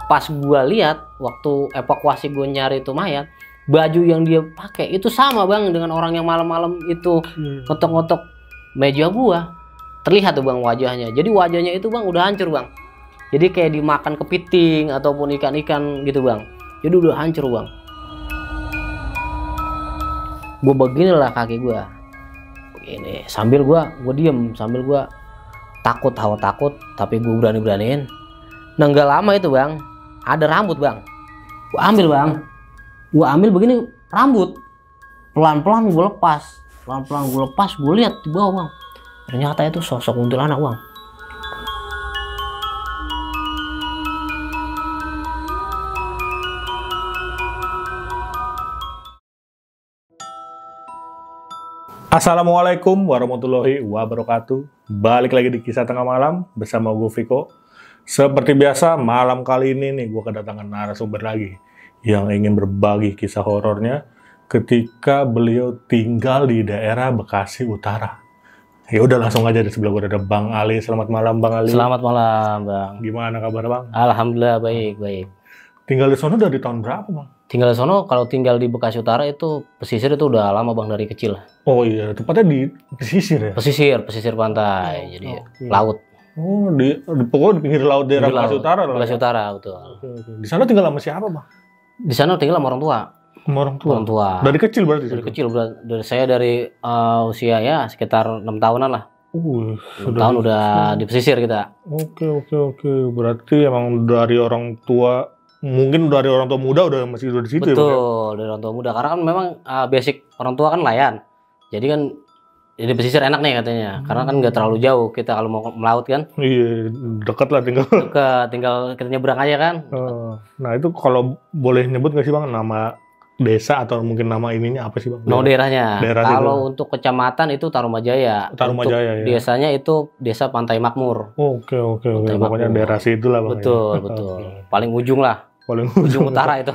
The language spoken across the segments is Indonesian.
pas gua lihat waktu evakuasi gua nyari itu mayat, baju yang dia pakai itu sama bang dengan orang yang malam-malam itu ngotok-ngotok meja gua. Terlihat tuh bang wajahnya. Jadi wajahnya itu bang udah hancur bang. Jadi kayak dimakan kepiting ataupun ikan-ikan gitu bang. Jadi udah hancur bang. Gua beginilah kaki gua. Begini. Sambil gua diem, sambil gua takut, hawa takut, tapi gua berani-beraniin. Nah nggak lama itu bang, ada rambut bang. Gua ambil bang. Gua ambil begini rambut. Pelan-pelan gua lepas. Pelan-pelan gua lepas, gua lihat di bawah bang. Ternyata itu sosok kuntilanak bang. Assalamualaikum warahmatullahi wabarakatuh. Balik lagi di Kisah Tengah Malam bersama gue Viko. Seperti biasa malam kali ini nih gue kedatangan narasumber lagi yang ingin berbagi kisah horornya ketika beliau tinggal di daerah Bekasi Utara. Ya udah langsung aja di sebelah gue ada Bang Ali. Selamat malam Bang Ali. Selamat malam bang. Gimana kabar Bang? Alhamdulillah baik. Tinggal di sana dari tahun berapa Bang? Tinggal di sono, kalau tinggal di Bekasi Utara itu pesisir itu udah lama bang dari kecil. Oh iya, tempatnya di pesisir ya? Pesisir pantai, jadi laut. Oh, pokoknya di pinggir laut daerah Bekasi Utara lah. Bekasi Utara, betul. Oke. Di sana tinggal sama siapa Bang? Di sana tinggal sama orang tua. Sama orang tua? Orang tua. Dari kecil berarti? Dari kecil, saya dari usia ya sekitar 6 tahunan lah. 6 tahun udah di pesisir kita. Oke. Berarti emang dari orang tua, mungkin dari orang tua muda udah masih di situ. Betul, ya? dari orang tua muda. Karena kan memang basic orang tua kan nelayan. Jadi kan jadi pesisir enak nih katanya. Karena kan nggak terlalu jauh kita kalau mau melaut kan. Iya, dekat lah tinggal. Tinggal kita nyebrang aja kan. Nah itu kalau boleh nyebut nggak sih Bang nama desa atau mungkin nama ininya apa sih Bang? Daerahnya. Kalau itu. untuk kecamatan itu Tarumajaya. Tarumajaya ya. Desanya itu Desa Pantai Makmur. Oke. Pokoknya daerah situ lah Bang. Betul. Paling ujung lah. Ujung utara itu.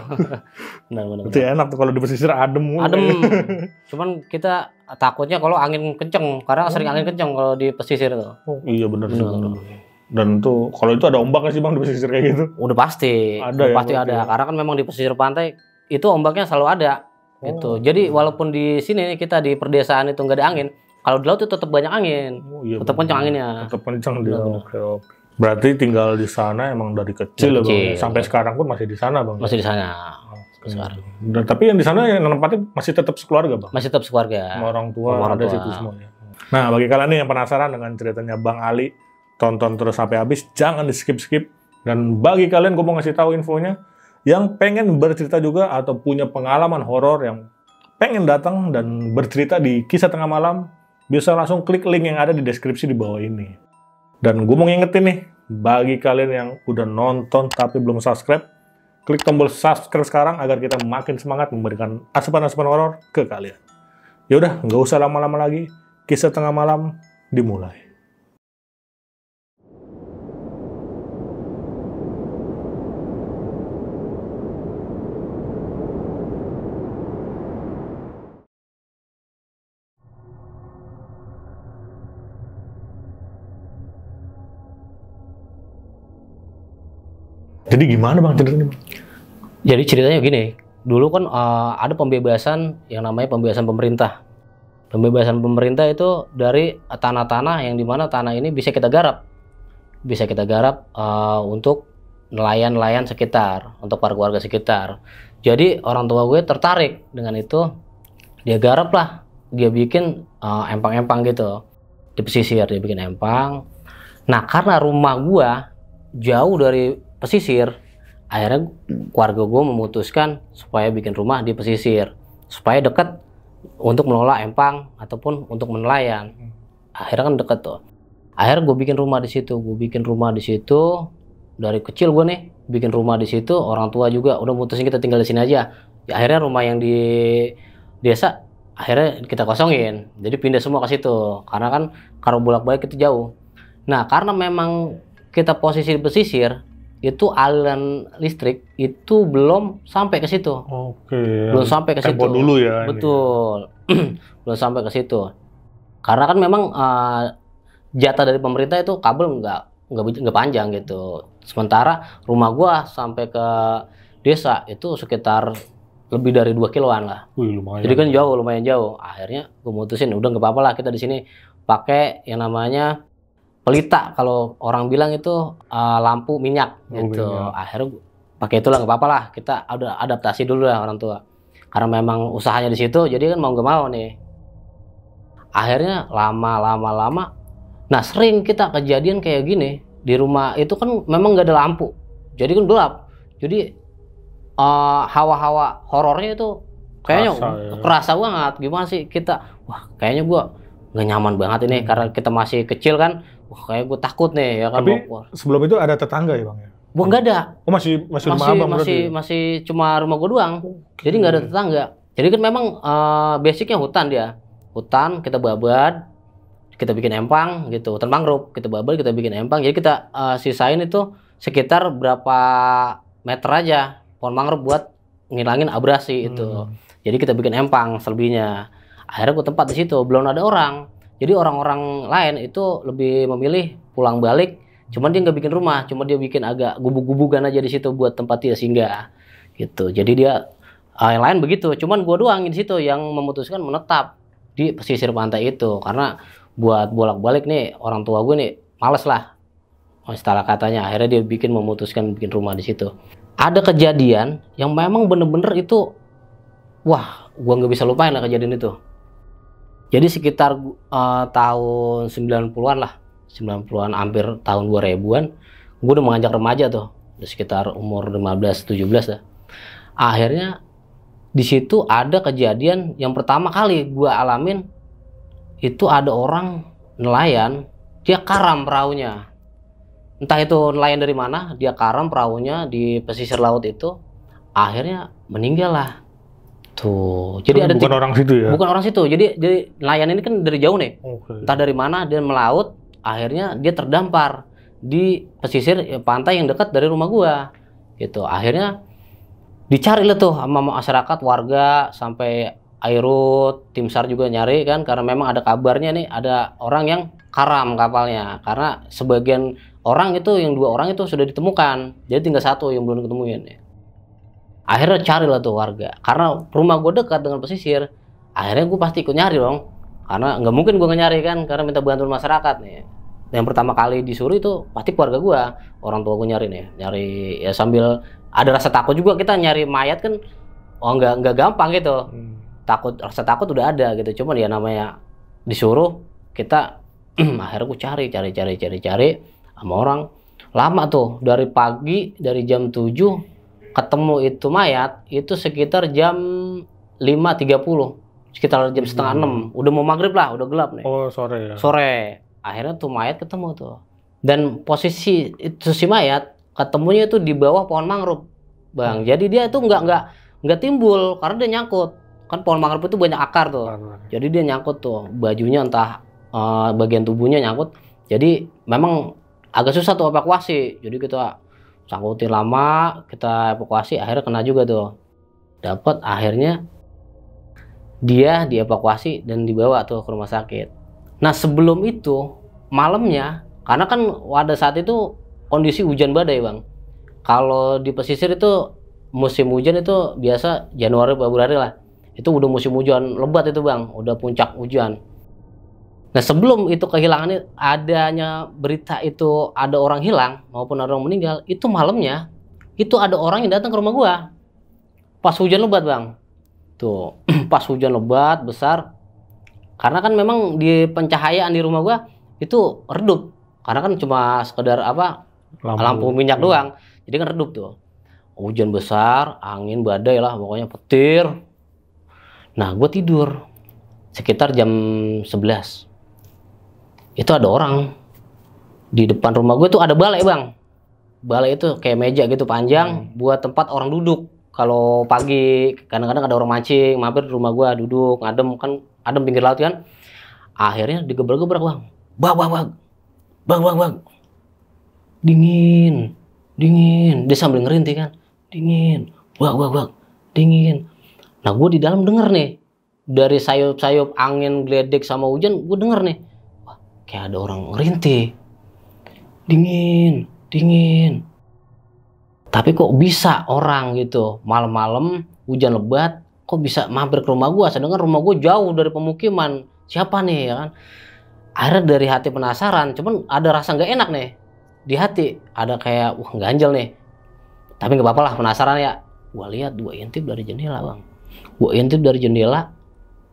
Benar. Itu enak tuh kalau di pesisir adem. Cuman kita takutnya kalau angin kenceng, karena sering angin kenceng kalau di pesisir itu. Oh iya benar. Dan tuh kalau itu ada ombak nggak sih Bang di pesisir kayak gitu? Udah pasti. Pasti ada. Karena kan memang di pesisir pantai itu ombaknya selalu ada. Gitu. Jadi walaupun di sini kita di perdesaan itu nggak ada angin, kalau di laut itu tetap banyak angin. Tetap kencang anginnya. Tetap kencang dia. Oke. Berarti tinggal di sana emang dari kecil ya Bang. Sampai sekarang pun masih di sana Bang. Masih di sana. Sekarang. Dan, tapi yang di sana yang nempatin masih tetap sekeluarga Bang. Masih tetap sekeluarga. Sama orang tua ada situ semuanya. Nah, bagi kalian nih yang penasaran dengan ceritanya Bang Ali, tonton terus sampai habis, jangan di skip. Dan bagi kalian gue mau ngasih tahu infonya, yang pengen bercerita juga atau punya pengalaman horor yang pengen datang dan bercerita di Kisah Tengah Malam, bisa langsung klik link yang ada di deskripsi di bawah ini. Dan gue mau ngingetin nih, bagi kalian yang udah nonton tapi belum subscribe, klik tombol subscribe sekarang agar kita makin semangat memberikan asupan-asupan horor ke kalian. Yaudah, nggak usah lama-lama lagi, Kisah Tengah Malam dimulai. Jadi gimana Bang ceritanya? Jadi ceritanya gini, dulu kan ada pembebasan yang namanya pembebasan pemerintah. Pembebasan pemerintah itu dari tanah-tanah yang dimana tanah ini bisa kita garap. Bisa kita garap untuk nelayan-nelayan sekitar, untuk para keluarga sekitar. Jadi orang tua gue tertarik dengan itu, dia garap lah. Dia bikin empang-empang gitu. Di pesisir dia bikin empang. Nah karena rumah gue jauh dari pesisir, akhirnya keluarga gue memutuskan supaya bikin rumah di pesisir supaya dekat untuk mengelola empang ataupun untuk menelayan. Akhirnya kan dekat tuh. Akhirnya gue bikin rumah di situ. Dari kecil gue nih bikin rumah di situ. Orang tua juga udah mutusin kita tinggal di sini aja. Ya, akhirnya rumah yang di desa akhirnya kita kosongin. Jadi pindah semua ke situ. Karena kan kalau bolak-balik itu jauh. Nah karena memang kita posisi di pesisir, itu aliran listrik itu belum sampai ke situ. Oke. Belum sampai ke situ. Tempo dulu ya. Betul. Belum sampai ke situ. Karena kan memang jatah dari pemerintah itu kabel nggak nggak panjang gitu. Sementara rumah gua sampai ke desa itu sekitar lebih dari 2 kiloan lah. Wih, lumayan. Jadi kan jauh, lumayan jauh. Akhirnya gue mutusin udah nggak apa-apa lah kita di sini pakai yang namanya pelita. Kalau orang bilang itu lampu minyak gitu. Minyak. Akhirnya pakai itulah, nggak apa-apa lah. Kita udah adaptasi dulu lah orang tua. Karena memang usahanya di situ, jadi kan mau nggak mau nih. Akhirnya lama. Nah sering kita kejadian kayak gini di rumah itu kan memang nggak ada lampu. Jadi kan gelap. Jadi hawa-hawa horornya itu kayaknya kerasa banget. Gimana sih kita? Wah kayaknya gua nggak nyaman banget ini karena kita masih kecil kan. Wah kayak gue takut nih ya kan. Tapi sebelum itu ada tetangga ya bang ya? Wah nggak ada. Oh masih rumah abang berarti? Masih cuma rumah gue doang. Jadi nggak ada tetangga. Jadi kan memang basicnya hutan dia. Hutan kita babat, kita bikin empang gitu. Hutan mangrove kita babat, kita bikin empang. Jadi kita sisain itu sekitar berapa meter aja pohon mangrove buat ngilangin abrasi itu. Jadi kita bikin empang selebihnya. Akhirnya gue tempat di situ, belum ada orang. Jadi orang-orang lain itu lebih memilih pulang balik. Cuman dia nggak bikin rumah, cuma dia bikin agak gubuk-gubukan aja di situ buat tempat dia singgah. Gitu. Jadi dia yang lain begitu. Cuman gue doang di situ yang memutuskan menetap di pesisir pantai itu karena buat bolak-balik nih orang tua gue nih males lah. Istilah katanya. Akhirnya dia memutuskan bikin rumah di situ. Ada kejadian yang memang bener-bener itu, wah, gua nggak bisa lupain lah kejadian itu. Jadi sekitar tahun 90-an lah, 90-an hampir tahun 2000-an, gua udah mengajak remaja tuh, sekitar umur 15-17 lah. Akhirnya di situ ada kejadian yang pertama kali gua alamin, itu ada orang nelayan, dia karam perahunya. Entah itu nelayan dari mana, dia karam perahunya di pesisir laut itu, akhirnya meninggal lah. Tuh, jadi ada bukan orang situ ya? Bukan orang situ, jadi nelayan ini kan dari jauh nih, entah dari mana dia melaut, akhirnya dia terdampar di pesisir pantai yang dekat dari rumah gua, gitu. Akhirnya dicari lah tuh sama masyarakat, warga, sampai Airut, tim SAR juga nyari kan, karena memang ada kabarnya nih ada orang yang karam kapalnya, karena sebagian orang itu yang 2 orang itu sudah ditemukan, jadi tinggal 1 yang belum ditemuin. Akhirnya carilah tuh warga, karena rumah gue dekat dengan pesisir. Akhirnya gue pasti ikut nyari dong, karena nggak mungkin gue nggak nyari kan, karena minta bantuan masyarakat nih. Yang pertama kali disuruh itu pasti keluarga gue, orang tua gue nyari nih, nyari ya sambil ada rasa takut juga, kita nyari mayat kan, nggak gampang gitu. Rasa takut udah ada gitu, cuman ya namanya disuruh kita akhirnya gue cari sama orang. Lama tuh dari pagi, dari jam 7 ketemu itu mayat itu sekitar jam 5.30, sekitar jam setengah 6, udah mau maghrib lah, udah gelap nih. Oh sore ya? Sore. Akhirnya tuh mayat ketemu tuh, dan posisi itu si mayat ketemunya itu di bawah pohon mangrove bang. Jadi dia tuh nggak timbul karena dia nyangkut kan, pohon mangrove itu banyak akar tuh. Jadi dia nyangkut tuh, bajunya entah bagian tubuhnya nyangkut. Jadi memang agak susah tuh evakuasi. Jadi kita sangkutin lama, kita evakuasi, akhirnya kena juga tuh. Dapat, akhirnya dia dievakuasi dan dibawa tuh ke rumah sakit. Nah sebelum itu malamnya, karena kan pada saat itu kondisi hujan badai bang. Kalau di pesisir itu musim hujan itu biasa Januari Februari lah. Itu udah musim hujan lebat itu bang, udah puncak hujan. Nah sebelum itu kehilangan, adanya berita itu ada orang hilang maupun ada orang meninggal, itu malamnya itu ada orang yang datang ke rumah gua pas hujan lebat bang. Tuh pas hujan lebat besar, karena kan memang di pencahayaan di rumah gua itu redup, karena kan cuma sekedar apa lampu minyak doang, jadi kan redup tuh. Hujan besar, angin badai lah, pokoknya petir. Nah gue tidur sekitar jam 11. Itu ada orang di depan rumah gue tuh, ada balai bang. Balai itu kayak meja gitu panjang buat tempat orang duduk. Kalau pagi kadang-kadang ada orang mancing mampir di rumah gue duduk ngadem, kan adem pinggir laut kan. Akhirnya digebrak-gebrak bang. Bang. Dingin. Dia sambil ngerintih kan. Dingin. Bang. Dingin. Nah gue di dalam denger nih, dari sayup-sayup angin geledek sama hujan, gue denger nih, wah kayak ada orang ngerintih. dingin, dingin. Tapi kok bisa orang gitu malam-malam hujan lebat kok bisa mampir ke rumah gua, sedangkan rumah gua jauh dari pemukiman. Siapa nih ya kan? Akhirnya dari hati penasaran, cuman ada rasa nggak enak nih di hati, ada kayak wah ganjel nih. Tapi nggak apa-apa lah, penasaran ya. Gua lihat, gua intip dari jendela bang. Gua intip dari jendela,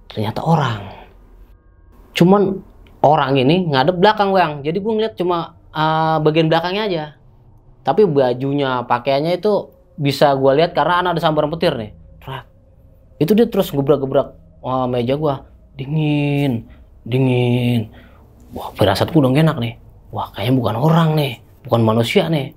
ternyata orang. Cuman orang ini ngadep belakang bang, jadi gua ngeliat cuma bagian belakangnya aja. Tapi bajunya, pakaiannya itu bisa gue lihat karena ada sambaran petir nih. Itu dia terus gebrak-gebrak meja gue. Dingin, dingin. Wah, firasatku udah gak enak nih. Wah, kayaknya bukan orang nih, bukan manusia nih.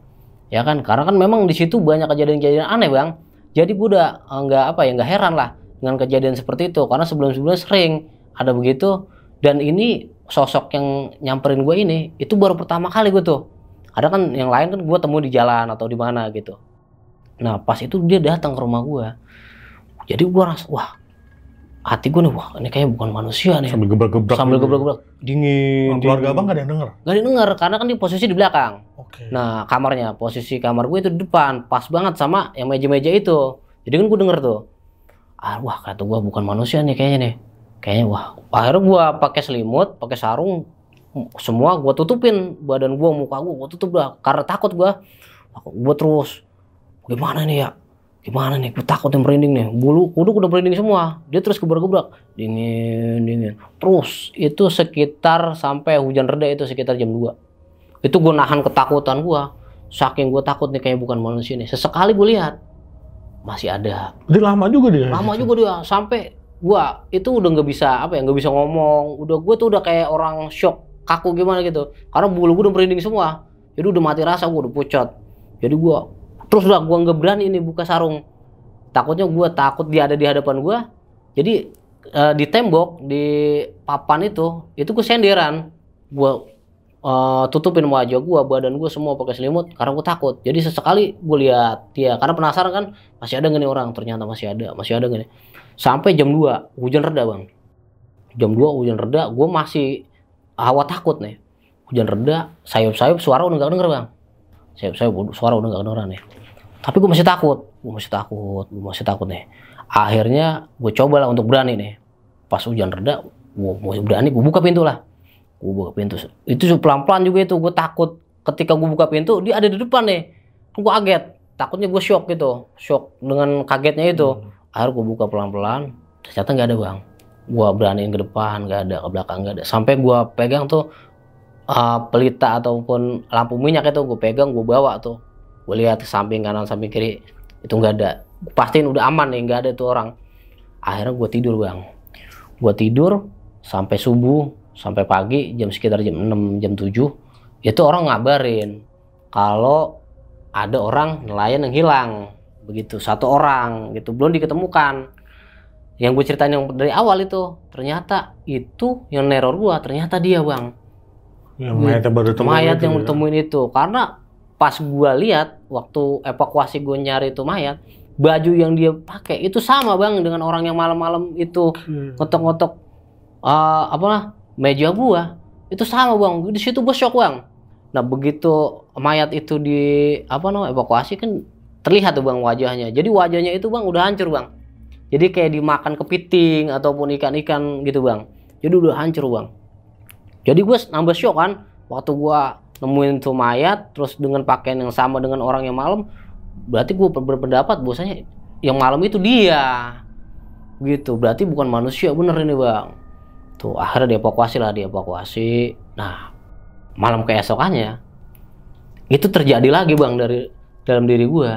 Ya kan, karena kan memang di situ banyak kejadian-kejadian aneh bang. Jadi gue udah nggak heran lah dengan kejadian seperti itu. Karena sebelum-sebelumnya sering ada begitu. Dan ini sosok yang nyamperin gue ini, itu baru pertama kali gue tuh. Ada kan yang lain kan gue temu di jalan atau di mana gitu. Nah pas itu dia datang ke rumah gue. Jadi gue rasa wah, hati gue nih wah ini kayaknya bukan manusia nih. Sambil gebrak-gebrak. Sambil gebrak-gebrak. Dingin. Keluarga abang gak ada yang denger? Gak ada yang denger karena kan di posisi di belakang. Oke. Nah kamarnya, posisi kamar gue itu di depan, pas banget sama yang meja-meja itu. Jadi kan gue denger tuh. Wah kata gue bukan manusia nih kayaknya nih. Kayaknya wah. Akhirnya gue pakai selimut, pakai sarung. Semua gue tutupin badan gue, muka gue tutup dah karena takut gue terus gimana nih gue takut yang merinding nih, bulu kuduk udah merinding semua. Dia terus gebrak-gebrak dingin terus itu sekitar sampai hujan reda, itu sekitar jam 2. Itu gue nahan ketakutan gue, saking gue takut nih kayak bukan manusia nih. Sesekali gue lihat masih ada. Jadi lama juga dia Sampai gue itu udah nggak bisa ngomong, gue tuh udah kayak orang shock, kaku gimana gitu, karena bulu gue udah merinding semua. Jadi udah mati rasa, gue udah pucat. Jadi gue terus gue nggak berani ini buka sarung, takutnya gue takut dia ada di hadapan gue. Jadi di tembok, di papan itu gue senderan, gue tutupin wajah gue, badan gue semua pakai selimut karena gue takut. Jadi sesekali gue lihat dia karena penasaran kan, masih ada nggak nih orang, ternyata masih ada nggak nih. Sampai jam 2 hujan reda bang. Jam 2 hujan reda, gue masih hawa takut nih. Hujan reda, sayup-sayup suara udah gak denger bang. Sayup-sayup suara udah gak kedengeran nih. Tapi gue masih takut nih. Akhirnya gue cobalah untuk berani nih. Pas hujan reda, gue mau berani, gue buka pintu lah. Gue buka pintu. Itu pelan-pelan juga itu, gue takut. Ketika gue buka pintu, dia ada di depan nih. Gue kaget, takutnya gue shock gitu. Shock dengan kagetnya itu. Akhirnya gue buka pelan-pelan, ternyata gak ada bang. Gue beraniin ke depan, gak ada, ke belakang gak ada. Sampai gue pegang tuh pelita ataupun lampu minyak itu, gue pegang, gue bawa tuh. Gue lihat ke samping kanan, samping kiri, itu gak ada. Pastiin udah aman nih, gak ada tuh orang. Akhirnya gue tidur bang. Gue tidur sampai subuh, sampai pagi, sekitar jam 6, jam 7. Itu orang ngabarin kalau ada orang nelayan yang hilang. Begitu, 1 orang gitu, belum diketemukan. Yang gue ceritain yang dari awal itu, ternyata itu yang neror gue, ternyata dia bang. Yang mayat yang ditemuin itu. Karena pas gue lihat waktu evakuasi gue nyari itu mayat, baju yang dia pakai itu sama bang dengan orang yang malam-malam itu ngotok-ngotok meja gue. Itu sama bang. Di situ gue shock bang. Nah begitu mayat itu di evakuasi kan terlihat tuh bang wajahnya. Jadi wajahnya itu bang udah hancur bang. Jadi kayak dimakan kepiting ataupun ikan-ikan gitu bang. Jadi udah hancur bang. Jadi gue nambah shock kan. Waktu gue nemuin tuh mayat terus dengan pakaian yang sama dengan orang yang malam. Berarti gue berpendapat bahwasanya yang malam itu dia. Gitu. Berarti bukan manusia bener ini bang. Tuh akhirnya dievakuasi. Nah malam keesokannya itu terjadi lagi bang dari dalam diri gue.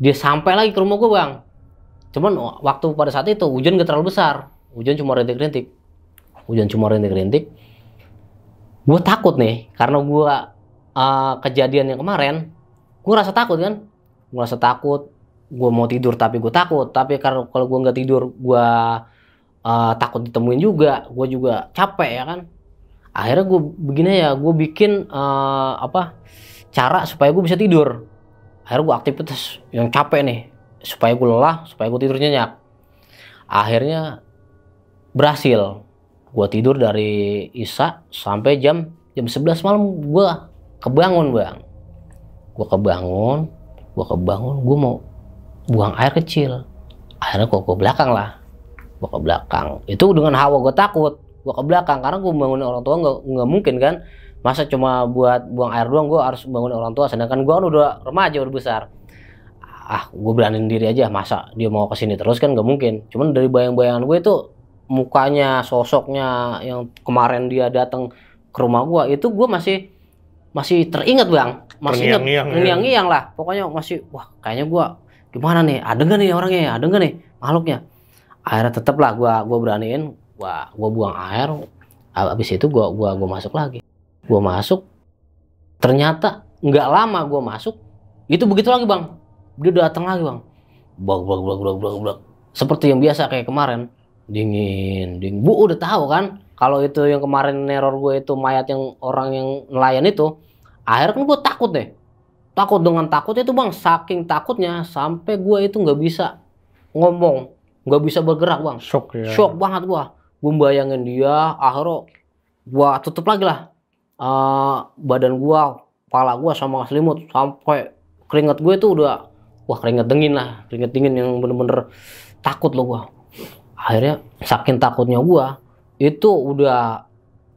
Dia sampai lagi ke rumah gue bang. Cuman waktu pada saat itu hujan gak terlalu besar, hujan cuma rintik-rintik. Gue takut nih karena gue kejadian yang kemarin, gue rasa takut kan. Gue mau tidur tapi gue takut. Tapi kalau gue nggak tidur, gue takut ditemuin juga. Gue juga capek ya kan. Akhirnya gue begini ya, gue bikin cara supaya gue bisa tidur. Akhirnya gue aktivitas yang capek nih, supaya gue lelah, supaya gue tidur nyenyak. Akhirnya berhasil. Gue tidur dari Isya sampai jam 11 malam gue kebangun bang. Gue kebangun, gue mau buang air kecil. Akhirnya gue ke belakang lah. Gue ke belakang. Itu dengan hawa gue takut. Gue ke belakang karena gue bangunin orang tua nggak mungkin kan. Masa cuma buat buang air doang gue harus bangunin orang tua. Sedangkan gue kan udah remaja, udah besar. Gue beraniin diri aja. Masa dia mau kesini terus kan nggak mungkin. Cuman dari bayang-bayangan gue itu mukanya, sosoknya yang kemarin dia datang ke rumah gue itu gue masih teringat bang, masih ngiang-ngiang lah, pokoknya masih wah kayaknya gue gimana nih, ada nggak nih orangnya, ada nggak nih makhluknya. Akhirnya tetep lah gue beraniin, gue buang air, habis itu gue masuk lagi, gue masuk, ternyata nggak lama gue masuk, itu begitu lagi bang, dia datang lagi bang, blag, seperti yang biasa kayak kemarin. Dingin. Bu udah tahu kan kalau itu yang kemarin neror gue itu mayat yang orang yang nelayan itu. Akhirnya kan gue takut deh. Takut dengan takut itu bang, saking takutnya sampai gue itu nggak bisa ngomong, nggak bisa bergerak bang. Shock ya. Shock banget gue. Gue bayangin dia, akhirnya gue tutup lagi lah badan gue, kepala gue sama selimut sampai keringat gue itu udah wah keringat dingin yang bener-bener takut loh gue. Akhirnya saking takutnya gua itu udah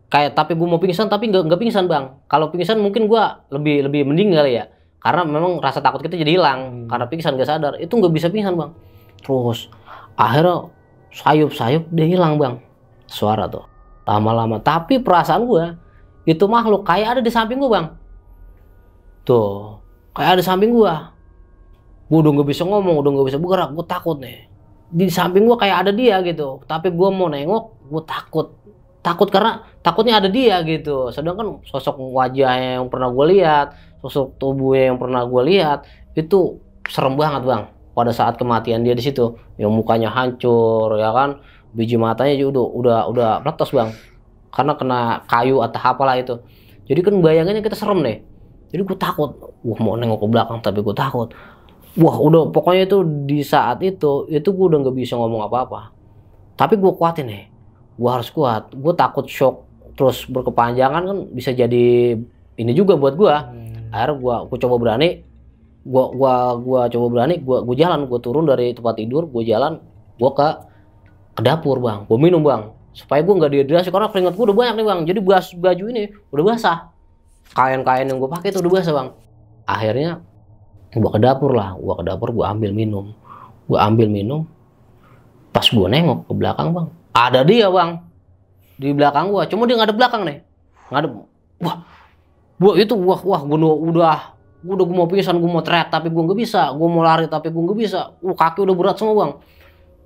kayak tapi gua mau pingsan tapi nggak pingsan bang. Kalau pingsan mungkin gua lebih mending kali ya, karena memang rasa takut kita jadi hilang karena pingsan gak sadar. Itu nggak bisa pingsan bang. Terus akhirnya sayup dia hilang bang suara tuh lama-lama. Tapi perasaan gua itu makhluk kayak ada di samping gua bang. Tuh kayak ada di samping gua. Gua udah nggak bisa ngomong, udah nggak bisa bergerak, gua takut nih. Di samping gue kayak ada dia gitu, tapi gue mau nengok, gue takut karena takutnya ada dia gitu. Sedangkan sosok wajah yang pernah gue lihat, sosok tubuhnya yang pernah gue lihat itu serem banget bang. Pada saat kematian dia di situ, yang mukanya hancur ya kan, biji matanya juga udah meletos bang, karena kena kayu atau apalah itu. Jadi kan bayangannya kita serem nih. Jadi gue takut, mau nengok ke belakang tapi gue takut. Wah udah pokoknya itu di saat itu gue udah nggak bisa ngomong apa-apa. Tapi gue kuatin nih, gue harus kuat. Gue takut shock terus berkepanjangan kan bisa jadi ini juga buat gue. Akhirnya gue coba berani, gue jalan, gue turun dari tempat tidur, gue jalan, gue ke dapur bang, gue minum bang, supaya gue nggak dehidrasi karena keringat gue udah banyak nih bang. Jadi baju ini udah basah, kain-kain yang gue pakai itu udah basah bang. Akhirnya gue ke dapur, gue ambil minum. Pas gue nengok ke belakang bang, ada dia bang di belakang gue. Cuma dia nggak ada belakang nih, ngadep. Gue mau pingsan, gue mau teriak tapi gue nggak bisa. Gue mau lari tapi gue nggak bisa. Kaki udah berat semua bang.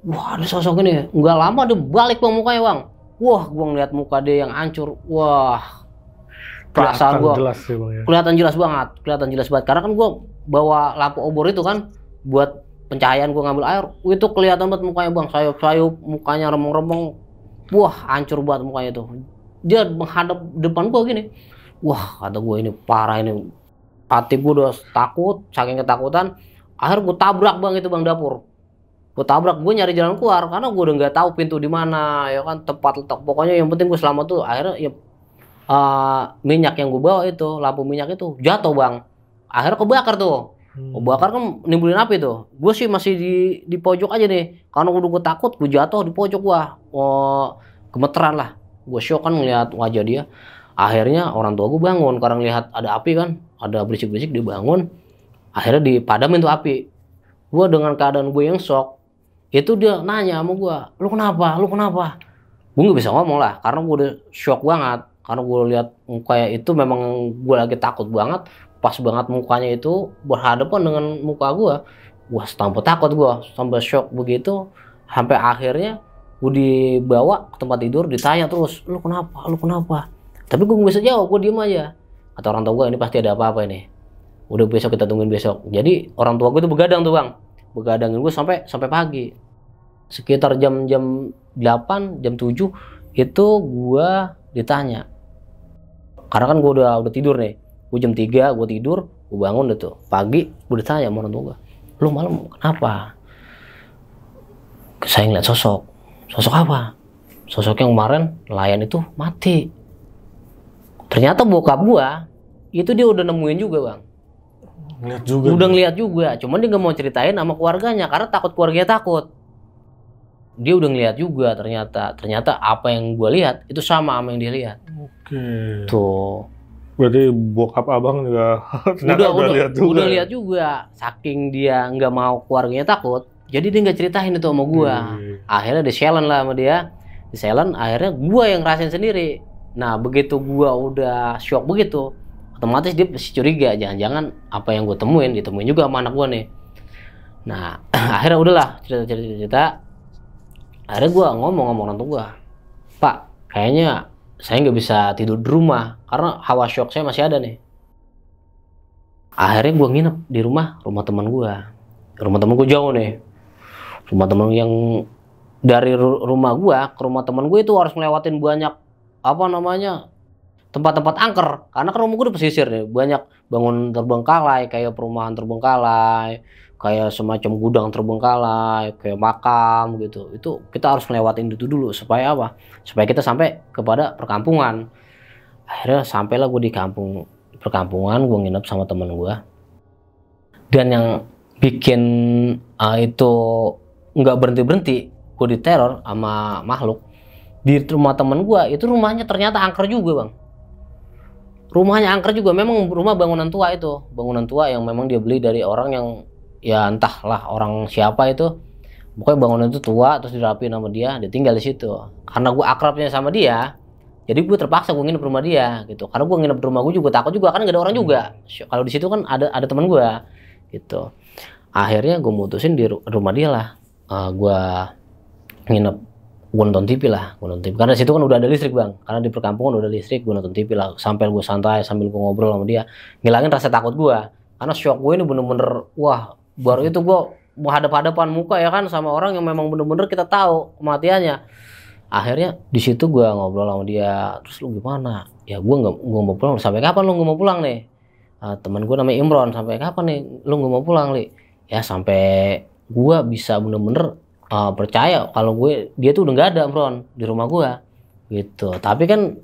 Wah ada sosok ini. Nggak lama dia balik bang mukanya bang. Wah gue ngeliat muka dia yang hancur. Wah perasaan gue kelihatan jelas banget karena kan gue bawa lampu obor itu kan buat pencahayaan. Gue ngambil air itu kelihatan banget mukanya bang, sayup mukanya remong-remong. Wah hancur banget mukanya itu. Dia menghadap depan gue gini. Wah kata gue ini parah ini. Hati gue udah takut, saking ketakutan. Akhirnya gue tabrak bang itu bang dapur. Gue nyari jalan keluar karena gue udah nggak tahu pintu di mana ya kan, tempat letak. Pokoknya yang penting gue selamat tuh. Akhirnya ya minyak yang gue bawa itu, lampu minyak itu jatuh bang. Akhirnya kebakar tuh. Kebakar kan nimbulin api tuh. Gue sih masih di pojok aja nih. Karena gue takut, gue jatuh di pojok gue. Gemeteran lah. Gue shock kan ngeliat wajah dia. Akhirnya orang tua gue bangun karena ngelihat ada api kan, ada berisik-berisik, dia bangun. Akhirnya dipadamin tuh api. Gue dengan keadaan gue yang shock, itu dia nanya sama gue, lu kenapa? Gue nggak bisa ngomong lah karena gue udah shock banget. Karena gue lihat mukanya itu memang gue lagi takut banget. Pas banget mukanya itu berhadapan dengan muka gue. Wah sampai takut gue, sampai shock begitu. Sampai akhirnya gue dibawa ke tempat tidur, ditanya terus, lu kenapa? Tapi gue nggak bisa jawab, gue diem aja. Kata orang tua gue, ini pasti ada apa-apa ini. Udah besok kita tungguin besok. Jadi orang tua gue itu begadang tuh bang. Begadangin gue sampai pagi. Sekitar jam 8, jam 7 itu gue ditanya. Karena kan gue udah tidur nih. Gue jam 3 gue tidur, gue bangun deh tuh. Pagi gue ditanya sama orang tua gue, lu malam kenapa? Saya ngeliat sosok. Sosok apa? Sosok yang kemarin nelayan itu mati. Ternyata bokap gue itu dia udah nemuin juga bang. Lihat juga. Udah ngeliat juga, cuman dia nggak mau ceritain sama keluarganya karena takut keluarganya takut. Dia udah ngeliat juga ternyata apa yang gue lihat itu sama yang dia lihat. Oke. Tuh. Berarti bokap abang juga udah lihat juga. Udah lihat juga. Saking dia nggak mau keluarganya takut, jadi dia nggak ceritain itu sama gue. Akhirnya di silent lah sama dia. Di silent, akhirnya gue yang ngerasain sendiri. Nah begitu gue udah shock begitu, otomatis dia pasti curiga, jangan-jangan apa yang gue ditemuin juga sama anak gue nih. Nah akhirnya udahlah cerita. Akhirnya gue ngomong orang tua gue, Pak, kayaknya saya nggak bisa tidur di rumah karena hawa shock saya masih ada nih. Akhirnya gue nginep di rumah teman gue. Rumah teman gue jauh nih. Rumah teman yang dari rumah gue ke rumah teman gue itu harus ngelewatin banyak tempat-tempat angker, karena kan rumah gue di pesisir nih, banyak bangun terbengkalai kayak perumahan terbengkalai, kayak semacam gudang terbengkalai, kayak makam gitu. Itu kita harus ngelewatin itu dulu supaya apa? Supaya kita sampai kepada perkampungan. Akhirnya sampailah gue di perkampungan, gue nginep sama teman gue. Dan yang bikin itu nggak berhenti, gue diteror sama makhluk. Di rumah teman gue itu rumahnya ternyata angker juga bang. Rumahnya angker juga, memang rumah bangunan tua itu, bangunan tua yang memang dia beli dari orang yang ya entahlah orang siapa itu, pokoknya bangunan itu tua terus dirapiin sama dia tinggal di situ. Karena gue akrabnya sama dia, jadi gue terpaksa gue nginep di rumah dia gitu. Karena gue nginep di rumah gue juga takut juga kan gak ada orang juga. Kalau di situ kan ada teman gue gitu. Akhirnya gue mutusin di rumah dia lah, gue nginep, gue nonton TV lah, karena situ kan udah ada listrik bang, karena di perkampungan udah ada listrik. Gue nonton TV lah sampai gue santai sambil gue ngobrol sama dia, ngilangin rasa takut gue. Karena shock gue ini bener-bener wah. Baru itu gue mau hadap-hadapan muka ya kan sama orang yang memang bener-bener kita tahu kematiannya. Akhirnya di situ gue ngobrol sama dia, terus lu gimana? Ya gue mau pulang. Sampai kapan lu nggak mau pulang nih? Teman gue namanya Imron, sampai kapan nih lu nggak mau pulang li? Ya sampai gue bisa bener-bener percaya kalau dia tuh udah nggak ada Imron di rumah gue gitu. Tapi kan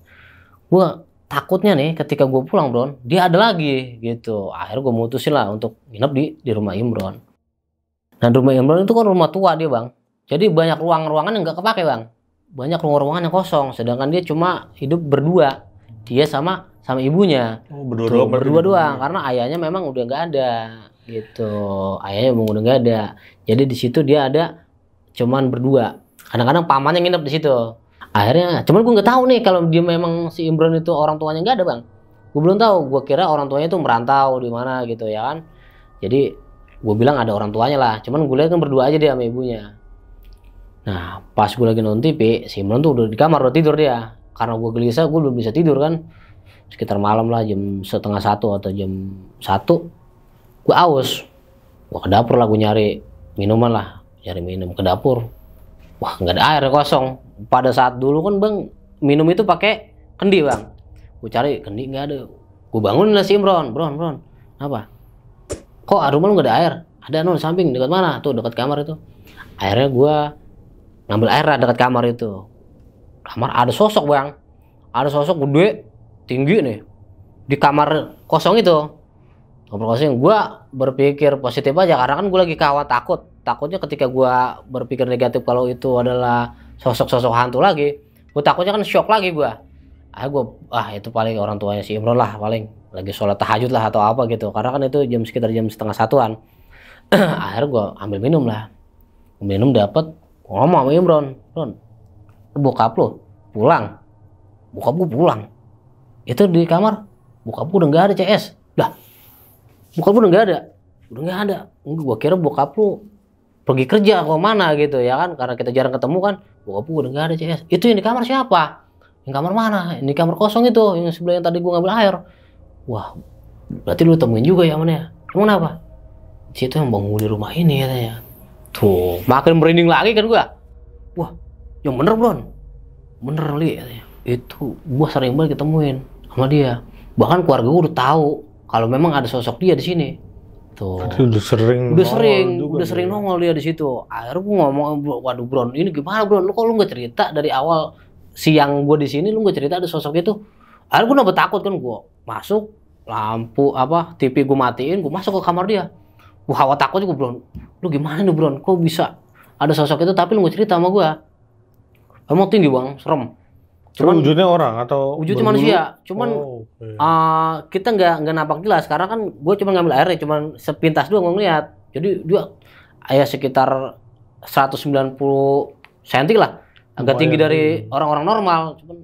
gue takutnya nih ketika gue pulang bro, dia ada lagi gitu. Akhirnya gue mutusin lah untuk nginep di rumah Imron. Dan rumah Imron itu kan rumah tua dia bang, jadi banyak ruangan yang nggak kepake bang, banyak ruangan yang kosong. Sedangkan dia cuma hidup berdua, dia sama ibunya. Berdua doang, karena ayahnya memang udah nggak ada gitu. Ayahnya memang udah nggak ada, jadi di situ dia ada cuman berdua. Kadang-kadang pamannya nginep di situ. Akhirnya, cuman gue nggak tahu nih kalau dia memang si Imron itu orang tuanya nggak ada bang. Gue belum tahu. Gue kira orang tuanya itu merantau di mana gitu ya kan. Jadi gue bilang ada orang tuanya lah. Cuman gue lihat kan berdua aja dia sama ibunya. Nah pas gue lagi nonton TV, si Imron tuh udah di kamar, udah tidur dia. Karena gue gelisah, gue belum bisa tidur kan. Sekitar malam lah, jam 1:30 atau jam 1, gue aus. Gue ke dapur lah, gue nyari minuman lah, nyari minum ke dapur. Wah nggak ada air, kosong. Pada saat dulu kan bang minum itu pakai kendi bang. Gue cari kendi nggak ada. Gue bangun lah si Imron, Bron, apa? Kok rumah lu nggak ada air? Ada non samping, dekat mana? Tuh dekat kamar itu. Akhirnya gue ngambil air lah dekat kamar itu. Kamar ada sosok bang, ada sosok gede, tinggi nih di kamar kosong itu. Kamar kosong. Gue berpikir positif aja karena kan gue lagi takutnya ketika gue berpikir negatif kalau itu adalah sosok hantu lagi, gue takutnya kan shock lagi gue. Akhirnya gue itu paling orang tuanya si Imron lah, paling lagi sholat tahajud lah atau apa gitu, karena kan itu sekitar jam 1:30. Akhirnya gue ambil minum lah, dapet, ngomong sama Imron, bokap lu pulang. Bokap gue pulang itu di kamar, bokap gue udah nggak ada CS dah. Bokap gue udah nggak ada. Gue kira bokap lu pergi kerja ke mana gitu ya kan, karena kita jarang ketemu kan. Bokap gue udah nggak ada CS. Itu yang di kamar siapa? Yang kamar mana? Yang di kamar kosong itu, yang sebelah yang tadi gue ngambil air. Wah, berarti lu temuin juga ya mana ya? Emang apa? Situ yang penghuni rumah ini katanya. Tuh, makin merinding lagi kan gue. Wah, yang bener Bron, bener li katanya. Itu gue sering banget ketemuin sama dia. Bahkan keluarga gue udah tahu kalau memang ada sosok dia di sini. Tuh. Udah sering nongol dia di situ. Akhirnya gue ngomong, waduh Bron, ini gimana Bron? Lu kok lu nggak cerita dari awal siang gue di sini, lu nggak cerita ada sosok itu? Akhirnya gue nambah takut kan, gue masuk, lampu apa TV gue matiin, gue masuk ke kamar dia. Gue hawa takut juga Bron. Lu gimana nih Bron? Kok bisa ada sosok itu tapi lu nggak cerita sama gue? Emang tinggi bang, serem. Cuman wujudnya orang atau wujudnya manusia. Cuman kita nggak nampak jelas karena kan gue cuma ngambil airnya, cuman sepintas doang ngeliat. Jadi dia sekitar 190 cm lah, agak tinggi dari orang-orang normal. Cuman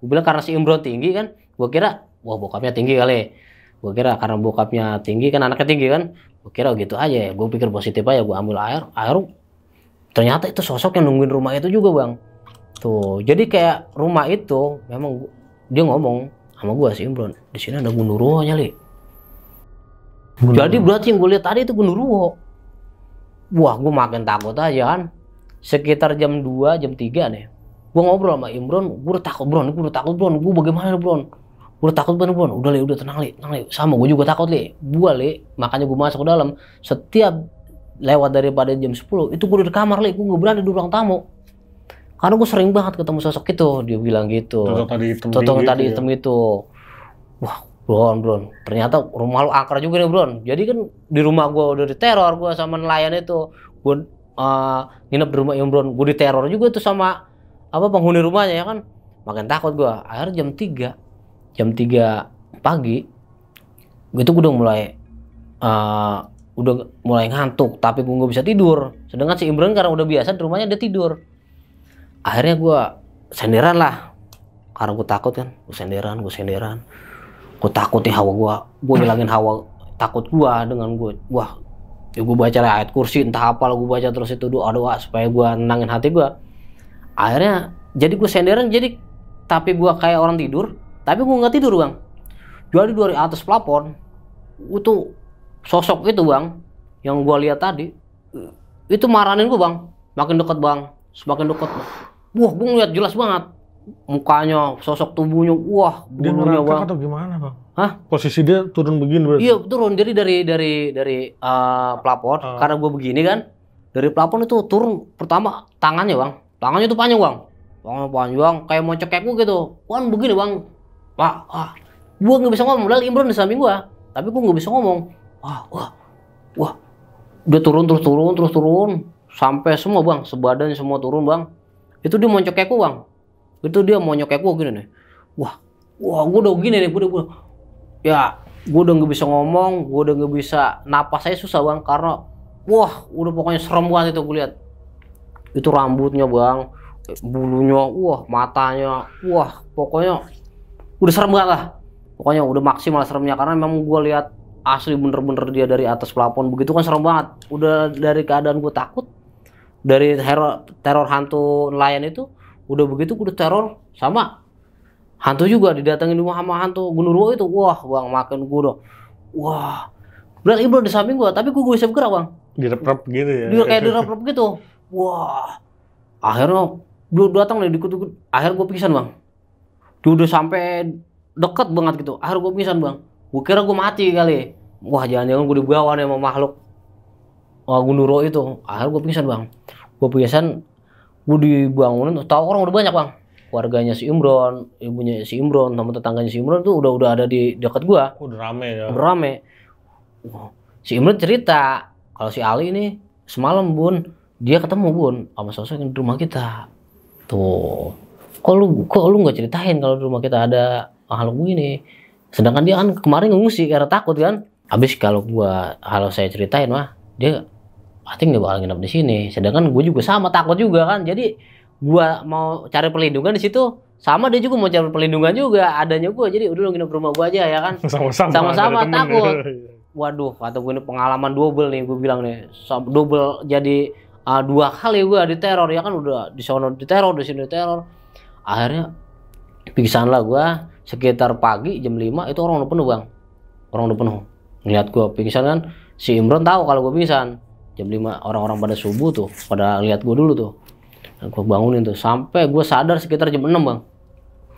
gue bilang karena si Imron tinggi kan, gue kira wah bokapnya tinggi kali. Gue kira karena bokapnya tinggi kan anaknya tinggi kan, gue kira gitu aja ya. Gue pikir positif aja, gue ambil air ternyata itu sosok yang nungguin rumah itu juga bang. Tuh, jadi kayak rumah itu memang dia ngomong sama gue si Imron, di sini ada Gundurwonya li. Jadi berarti yang gue lihat tadi itu Gundurwo. Wah, gue makin takut aja kan. Sekitar jam 2, jam 3 nih. Gue ngobrol sama Imron, gue udah takut Bron, gue bagaimana Bron? Gue udah takut banget Bron, udah li, udah tenang li. Sama gue juga takut li. Makanya gue masuk ke dalam. Setiap lewat daripada jam 10, itu gue udah di kamar li, gue gak berani di ruang tamu. Karena gue sering banget ketemu sosok itu, dia bilang gitu. Sosok tadi hitam itu. Wah, Bron, ternyata rumah lu angker juga nih Bron. Jadi kan di rumah gue udah diteror gue sama nelayan itu. Gue nginep di rumah Imron, gue diteror juga tuh sama penghuni rumahnya ya kan. Makin takut gue. Akhirnya jam 3 pagi, gue udah mulai ngantuk, tapi gue nggak bisa tidur. Sedangkan si Imron karena udah biasa di rumahnya dia tidur. Akhirnya gue senderan lah, karena gue takut kan. Gue senderan. Gue takut nih hawa gue hilangin hawa takut gue dengan gue. Wah, ya gue baca ayat kursi entah apa lah, gue baca terus itu doa supaya gue nenangin hati gue. Akhirnya jadi gue senderan, jadi tapi gue kayak orang tidur, tapi gue nggak tidur bang. Jadi dari atas plafon itu sosok itu bang yang gue lihat tadi itu marahin gue bang, makin dekat bang, semakin dekat. Wah, gue ngeliat jelas banget mukanya, sosok tubuhnya, wah, bulunya bang. Atau gimana bang? Hah? Posisi dia turun begini berarti? Iya turun, jadi dari plafon, karena gue begini kan, dari plafon itu turun pertama tangannya bang, tangannya itu panjang bang, kayak mau cekek gue gitu, kan begini bang, gue nggak bisa ngomong, padahal Imron di samping gue, tapi gue nggak bisa ngomong, wah, dia turun, sampai semua bang, sebadan semua turun bang. Itu dia mau nyokek gue bang, itu dia mau nyokek gue gini nih, wah gue udah gini nih, gue udah nggak bisa ngomong, gue udah nggak bisa napas, saya susah bang, karena wah udah pokoknya serem banget itu gue lihat. Itu rambutnya bang, bulunya, wah matanya, wah pokoknya udah serem banget lah, pokoknya udah maksimal seremnya, karena memang gue lihat asli bener-bener dia dari atas plafon begitu kan serem banget. Udah dari keadaan gue takut, dari teror hantu nelayan itu, udah begitu gue teror sama hantu juga, didatengin rumah sama hantu Gundurwo itu. Wah bang, makin gue udah, wah bener Imron di samping gue, tapi gue bisa bergerak bang, direp-rep gitu ya, dia kayak direp-rep gitu. Wah, akhirnya dia datang nih dikut-dikut, akhirnya gue pingsan bang. Dia udah sampai deket banget gitu, akhirnya gue pingsan bang. Gue kira gue mati kali, wah jangan-jangan gue dibawa nih sama makhluk Gundurwo itu. Akhirnya gue pingsan bang. Gue pingsan, gue dibangunin, tahu orang udah banyak bang, keluarganya si Imron, ibunya si Imron, sama tetangganya si Imron tuh udah ada di dekat gue. Udah rame ya. Udah rame. Si Imron cerita kalau si Ali ini semalam bun, dia ketemu bun sama sosok yang di rumah kita. Tuh, kok lu nggak ceritain kalau di rumah kita ada makhluk begini? Sedangkan dia kan kemarin ngungsi karena takut kan. Habis kalau saya ceritain mah, dia pasti nggak bakal nginep di sini. Sedangkan gue juga sama takut juga kan. Jadi gue mau cari perlindungan di situ, sama dia juga mau cari perlindungan juga adanya gue. Jadi udah lu nginep di rumah gue aja ya kan. Sama-sama takut. Waduh, kata gue ini pengalaman double nih, gue bilang nih, double jadi 2 kali gue diteror ya kan, udah di sono diteror, di sini diteror. Akhirnya pingsan lah gue. Sekitar pagi jam 5 itu orang udah penuh bang, orang udah penuh. Ngeliat gue pingsan kan, si Imron tahu kalau gue pingsan. Jam 5 orang-orang pada subuh tuh, pada lihat gue dulu tuh. Dan gue bangunin tuh, sampai gue sadar sekitar jam 6 bang.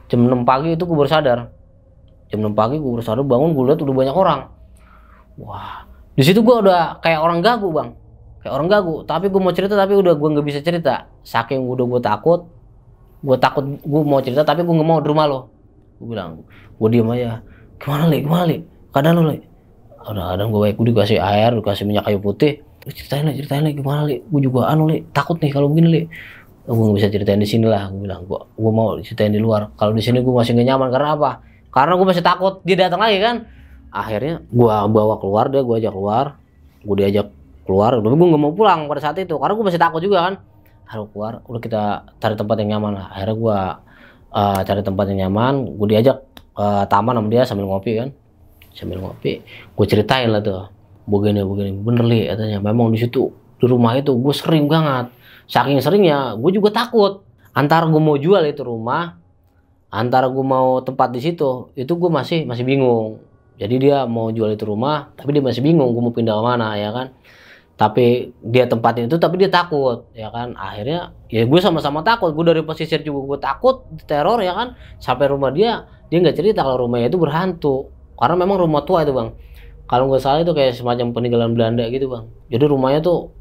Jam 6 pagi itu gue baru sadar. Jam 6 pagi gue baru sadar, bangun gue lihat udah banyak orang. Wah, di situ gue udah kayak orang gagu bang, kayak orang gagu. Tapi gue mau cerita tapi udah gue nggak bisa cerita. Saking udah gue takut gue mau cerita tapi gue nggak mau di rumah lo. Gue bilang, gue diem aja. Gimana li? Keadaan lu, Li? Ada gue baik, gue dikasih air, dikasih minyak kayu putih. Ceritain Li, gimana Li? Gue juga Li, takut nih kalau begini Li. Gue nggak bisa ceritain di sini lah, gue bilang. Gue mau ceritain di luar. Kalau di sini gue masih gak nyaman, karena apa? Karena gue masih takut dia datang lagi kan. Akhirnya gue bawa keluar, gue ajak keluar. Gue diajak keluar, tapi gue nggak mau pulang pada saat itu, karena gue masih takut juga kan. Harus keluar, udah kita cari tempat yang nyaman lah. Akhirnya gue cari tempat yang nyaman, gue diajak ke taman sama dia sambil ngopi kan. Sambil ngopi, gue ceritain lah tuh, begini bener Li katanya. Memang di situ di rumah itu gue sering banget, saking seringnya gue juga takut. Antara gue mau jual itu rumah, antara gue mau tempat di situ, itu gue masih bingung. Jadi dia mau jual itu rumah, tapi dia masih bingung gue mau pindah ke mana ya kan. Tapi dia tempatin itu, tapi dia takut ya kan. Akhirnya ya gue sama-sama takut. Gue dari pesisir juga gue takut diteror ya kan. Sampai rumah dia nggak cerita kalau rumahnya itu berhantu. Karena memang rumah tua itu bang. Kalau nggak salah itu kayak semacam peninggalan Belanda gitu bang. Jadi rumahnya tuh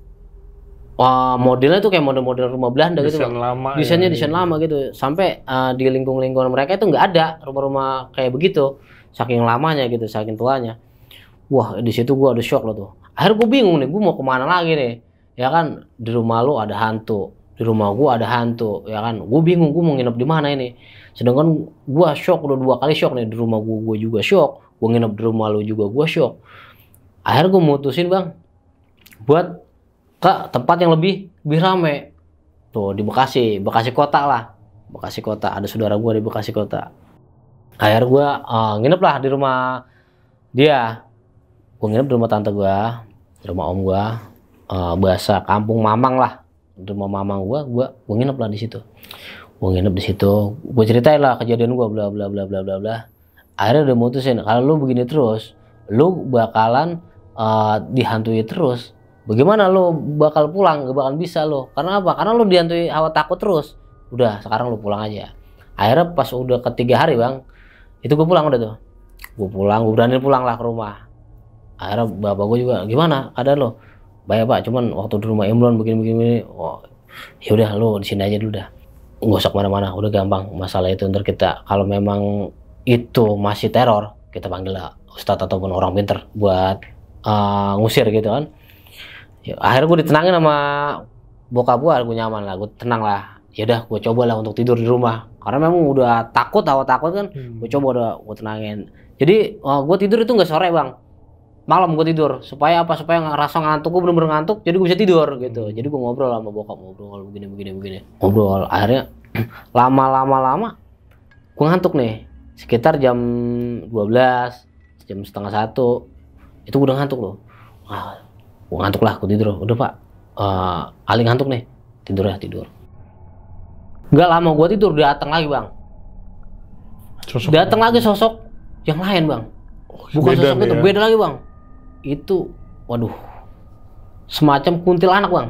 modelnya tuh kayak model-model rumah Belanda gitu bang. Desainnya desain lama gitu. Sampai di lingkungan mereka itu nggak ada rumah-rumah kayak begitu. Saking lamanya gitu, saking tuanya. Wah di situ gue ada shock loh tuh. Akhirnya gue bingung nih, gue mau kemana lagi nih. Ya kan di rumah lu ada hantu, di rumah gue ada hantu, ya kan. Gue bingung gue mau nginep di mana ini. Sedangkan gue shock, udah 2 kali shock nih. Di rumah gue juga shock. Gue nginep di rumah lu juga gue shock. Akhirnya gue mutusin bang, buat ke tempat yang lebih rame. Tuh di Bekasi kota lah. Bekasi kota, ada saudara gue di Bekasi kota. Akhirnya gue nginep lah di rumah dia. Gue nginep di rumah tante gue, di rumah om gue, bahasa kampung Mamang lah. Di rumah Mamang gue nginep lah di situ. Gue nginep di situ, gue ceritain lah kejadian gue, bla bla bla bla bla bla. Akhirnya udah mutusin, kalau lu begini terus, lu bakalan dihantui terus. Bagaimana lu bakal pulang? Gak bakal bisa lu. Karena apa? Karena lu dihantui hawa takut terus. Udah, sekarang lu pulang aja. Akhirnya pas udah ketiga hari bang, itu gue pulang udah tuh. Gue berani pulang lah ke rumah. Akhirnya bapak gue juga, gimana keadaan lo? Baik pak, cuman waktu di rumah Imron begini. Oh, ya udah lo di sini aja dulu dah. Nggak usah kemana-mana, udah gampang masalah itu. Ntar kita kalau memang itu masih teror, kita panggil lah ustadz ataupun orang pinter buat ngusir gitu kan. Ya, akhirnya gue ditenangin sama bokap gue nyaman lah, gue tenang lah. Ya udah, gue coba lah untuk tidur di rumah. Karena memang udah takut kan, gue coba udah gue tenangin. Jadi gue tidur itu nggak sore bang, malam gue tidur. Supaya apa? Supaya ngerasa ngantuk, gue bener-bener ngantuk, jadi gue bisa tidur gitu. Jadi gue ngobrol sama bokap, ngobrol begini. Ngobrol, akhirnya lama gue ngantuk nih. Sekitar jam 12, jam setengah 1, itu gue udah ngantuk loh. Gue ngantuk lah, gue tidur. Udah pak, Ali ngantuk nih, tidur. Gak lama gue tidur, datang lagi bang. Datang lagi sosok yang lain bang. Bukan sosok itu, beda lagi bang. Itu, waduh, semacam kuntilanak bang.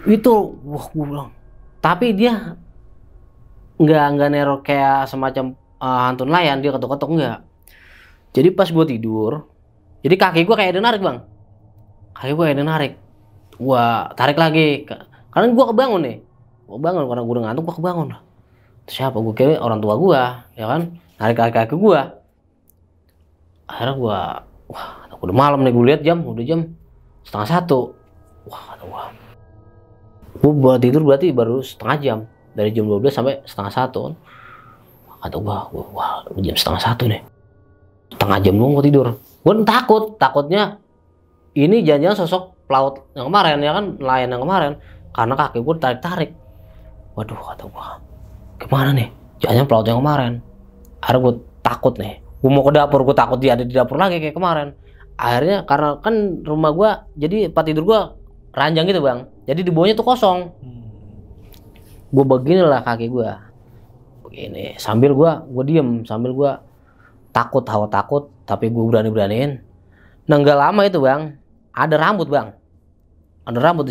Itu, wah gue bilang. Tapi dia nggak neror kayak semacam hantu nelayan, dia ketok-ketok enggak. Jadi pas gue tidur, jadi kaki gue kayak ada narik bang. Kaki gue kayak ada narik. Gua tarik lagi, karena gue kebangun nih. Gue bangun karena gue udah ngantuk, gue kebangun. Siapa? Gue kira orang tua gue, ya kan? Narik kaki gue. Akhirnya gue, wah, udah malam nih, gue lihat udah jam 1:30. Wah, kata gue buat tidur berarti baru setengah jam, dari jam 12 sampai 1:30. Kata gue, wah, jam 1:30 nih, setengah jam doang gue tidur. Gue takutnya ini jangan-jangan sosok pelaut yang kemarin, ya kan, nelayan yang kemarin, karena kaki gue tarik. Waduh, kata gue, gimana nih, jangan pelaut yang kemarin. Akhirnya gue takut nih, gue mau ke dapur, gue takut dia ada di dapur lagi kayak kemarin. Akhirnya karena kan rumah gue, jadi tempat tidur gue ranjang gitu bang, jadi di bawahnya tuh kosong. Gue beginilah kaki gue, begini, sambil gue diem, sambil gue takut, hawa takut, tapi gue beraniin. Nah nggak lama itu bang, ada rambut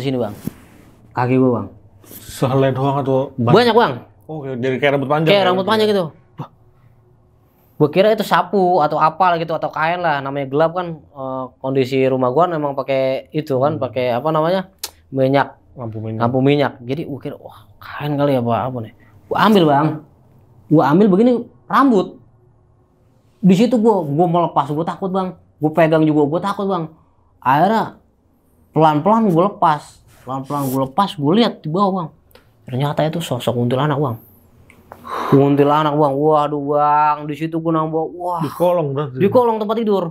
di sini bang, kaki gue bang. Sehelai doang atau banyak bang? Oh, jadi kayak rambut panjang. Kayak rambut panjang gitu. Gue kira itu sapu atau apa gitu, atau kain lah. Namanya gelap kan, kondisi rumah gue memang pakai itu kan, pakai apa namanya, minyak, lampu minyak. Jadi gue kira, wah kain kali ya apa nih. Gue ambil bang, begini rambut. Di situ gue melepas, gue takut bang. Gue pegang juga gue takut bang. Akhirnya pelan-pelan gue lepas, gue lihat di bawah bang. Ternyata itu sosok kuntilanak bang. Kuntilanak bang, waduh bang, di situ gue nambah, wah. Di kolong berarti. Di kolong tempat tidur.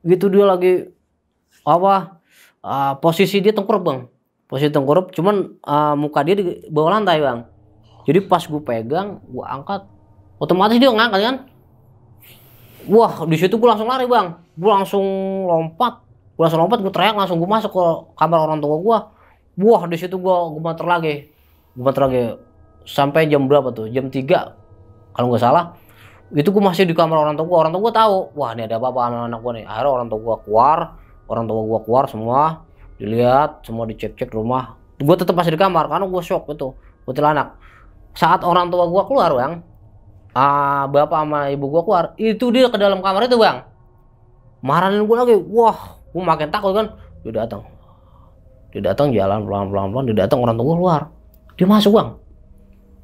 Gitu dia lagi posisi dia tengkurap bang. Posisi tengkurap, cuman muka dia di bawah lantai bang. Jadi pas gue pegang, gue angkat, otomatis dia ngangkat kan. Wah, di situ gue langsung lari bang. Gue langsung lompat, gue teriak, langsung gue masuk ke kamar orang tua gue. Wah, di situ gue gemeter lagi. Sampai jam berapa tuh? Jam 3 kalau nggak salah. Itu gue masih di kamar orang tua gue. Orang tua gue tahu, wah ini ada apa-apa sama anak gue nih. Akhirnya orang tua gue keluar semua, dilihat, semua dicek-cek rumah. Gue tetap masih di kamar karena gue shock itu, kuntilanak. Saat orang tua gue keluar bang, bapak sama ibu gue keluar, itu dia ke dalam kamar itu bang, marahin gue lagi. Wah, gue makin takut kan. Dia datang jalan pelan-pelan, dia datang, orang tua gue keluar, dia masuk bang.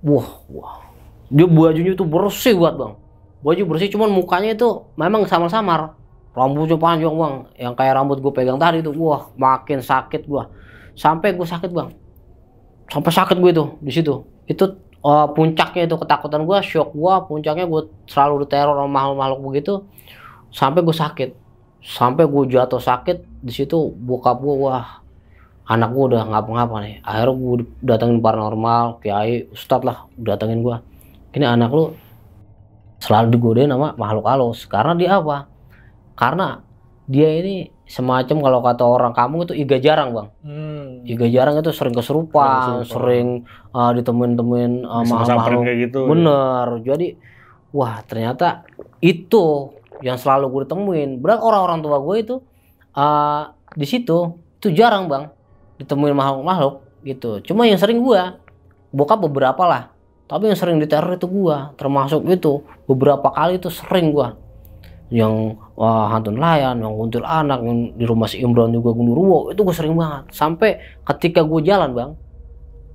Wah, dia bajunya itu bersih banget bang, baju bersih, cuman mukanya itu memang samar-samar, rambutnya panjang bang, yang kayak rambut gue pegang tadi itu. Wah, makin sakit gue, sampai gue sakit bang, sampai sakit gue itu di situ. Itu puncaknya itu ketakutan gue, shock gue, puncaknya gue selalu diteror sama makhluk begitu, sampai gue sakit, sampai gue jatuh sakit di situ. Bokap gue, wah anak gue udah ngapa-ngapa nih. Akhirnya gue datengin paranormal, kiai, ustadz lah, datengin gue. Ini anak lu selalu digodain sama makhluk halus. Karena dia apa? Karena dia ini semacam, kalau kata orang kampung itu iga jarang bang. Iga jarang itu sering kesurupan, sering ditemuin makhluk kayak gitu. Bener. Ya. Jadi wah ternyata itu yang selalu gue ditemuin. Berarti orang-orang tua gue itu di situ itu jarang bang ditemuin makhluk gitu. Cuma yang sering gue, bokap beberapa lah, tapi yang sering diteror itu gue, termasuk itu beberapa kali itu sering gue. Yang hantu nelayan, yang kuntilanak, yang di rumah si Imron juga Gundurwo, itu gue sering banget. Sampai ketika gue jalan bang,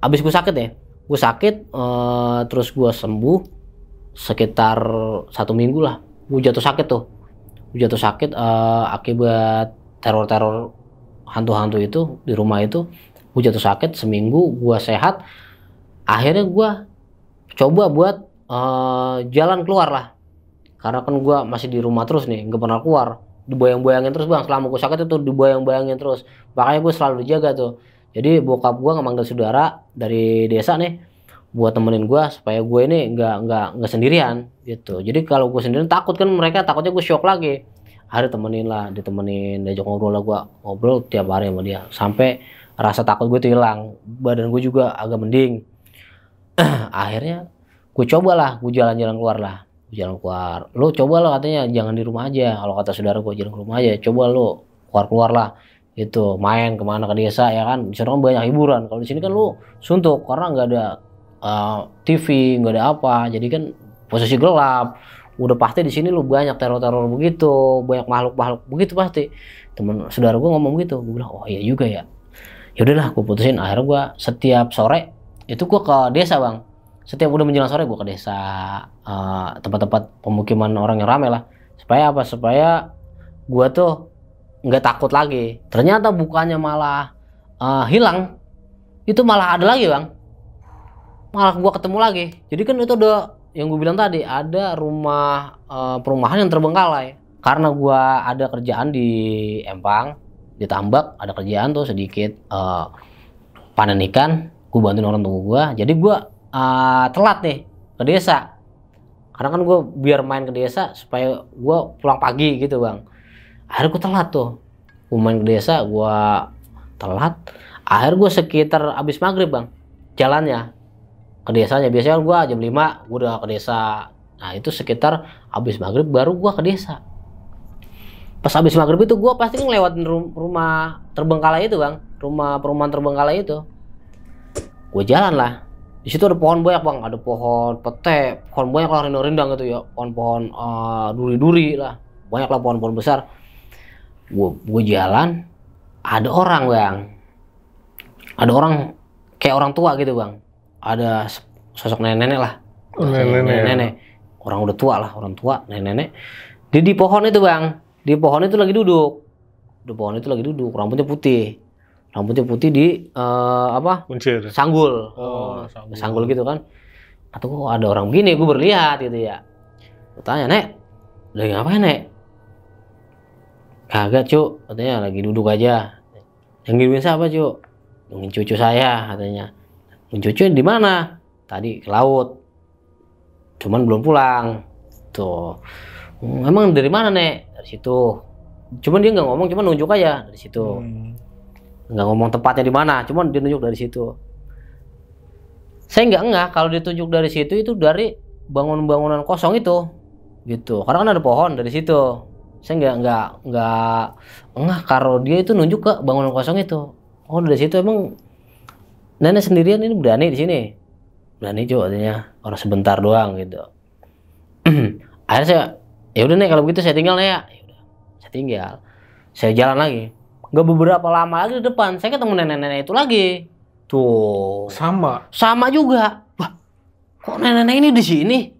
abis gue sakit ya, terus gue sembuh sekitar 1 minggu lah. Gue jatuh sakit akibat teror hantu-hantu itu di rumah itu. Gue jatuh sakit, seminggu gue sehat. Akhirnya gue coba buat jalan keluar lah, karena kan gue masih di rumah terus nih, nggak pernah keluar. Dibayang-bayangin terus bang, selama gue sakit itu dibayang-bayangin terus. Makanya gue selalu dijaga tuh. Jadi bokap gue ngemanggil saudara dari desa nih buat temenin gue supaya gue ini nggak sendirian gitu. Jadi kalau gue sendirian takut kan, mereka takutnya gue shock lagi. Akhirnya ditemenin, diajak ngobrol lah, gue ngobrol tiap hari sama dia. Sampai rasa takut gue tuh hilang, badan gue juga agak mending. Akhirnya gue cobalah, gue jalan-jalan keluar. Lo coba lo, katanya jangan di rumah aja. Kalau kata saudara gue, jangan ke rumah aja, coba lo keluar lah. Itu main kemana, ke desa ya kan. Di sana kan banyak hiburan. Kalau di sini kan lo suntuk karena nggak ada TV, nggak ada apa. Jadi kan posisi gelap. Udah pasti di sini lu banyak teror-teror begitu, banyak makhluk-makhluk begitu pasti. Temen saudara gue ngomong gitu, gue bilang oh iya juga ya. Ya udahlah, gue putusin. Akhirnya gue setiap sore itu gue ke desa bang. Setiap udah menjelang sore gue ke desa, tempat-tempat pemukiman orang yang rame lah. Supaya apa? Supaya gue tuh nggak takut lagi. Ternyata bukannya malah hilang, itu malah ada lagi bang. Malah gue ketemu lagi. Jadi kan itu udah yang gue bilang tadi, ada rumah perumahan yang terbengkalai. Karena gue ada kerjaan di Empang, di tambak, ada kerjaan tuh sedikit panen ikan, gue bantuin orang tua gue. Jadi gue telat nih ke desa. Karena kan gue biar main ke desa supaya gue pulang pagi gitu bang. Akhirnya gue telat tuh, gue main ke desa, gue telat. Akhirnya gue sekitar abis maghrib bang, jalannya ke desanya. Biasanya gue jam 5 gue udah ke desa. Nah itu sekitar habis maghrib baru gue ke desa. Pas habis maghrib itu gue pasti ngelewatin rumah terbengkalai itu bang, rumah perumahan terbengkalai itu. Gue jalan lah, di situ ada pohon banyak bang, ada pohon pete, pohon banyak lah, rindang-rindang gitu ya, pohon-pohon duri-duri lah, banyak lah pohon-pohon besar. Gue jalan, ada orang bang, ada orang kayak orang tua gitu bang. Ada sosok nenek-nenek lah, nenek. orang udah tua lah, orang tua, nenek-nenek. Dia di pohon itu bang, di pohon itu lagi duduk, rambutnya putih di Kuncir. sanggul, Sanggul. gitu kan. Atau kok ada orang begini, gue berlihat gitu ya. Gue tanya, Nek, lagi ngapain Nek? Kagak Cuk, katanya lagi duduk aja. Yang ngirimin siapa Cuk? Nungguin cucu saya katanya. Cucu di mana? Tadi ke laut. Cuman belum pulang. Tuh. Emang dari mana Nek? Dari situ. Cuman dia nggak ngomong, cuman nunjuk aja dari situ. Nggak ngomong tempatnya di mana, cuman dia nunjuk dari situ. Saya nggak kalau ditunjuk dari situ itu dari bangunan kosong itu, gitu. Karena kan ada pohon dari situ. Saya nggak kalau dia itu nunjuk ke bangunan kosong itu. Oh dari situ emang nenek sendirian ini berani di sini. Berani juga katanya, orang sebentar doang gitu. Akhirnya saya, ya udah Nek kalau begitu saya tinggal Nek ya. Yaudah, saya tinggal. Saya jalan lagi. Nggak beberapa lama lagi di depan, saya ketemu nenek-nenek itu lagi. Tuh. Sama juga. Wah, kok nenek-nenek ini di sini?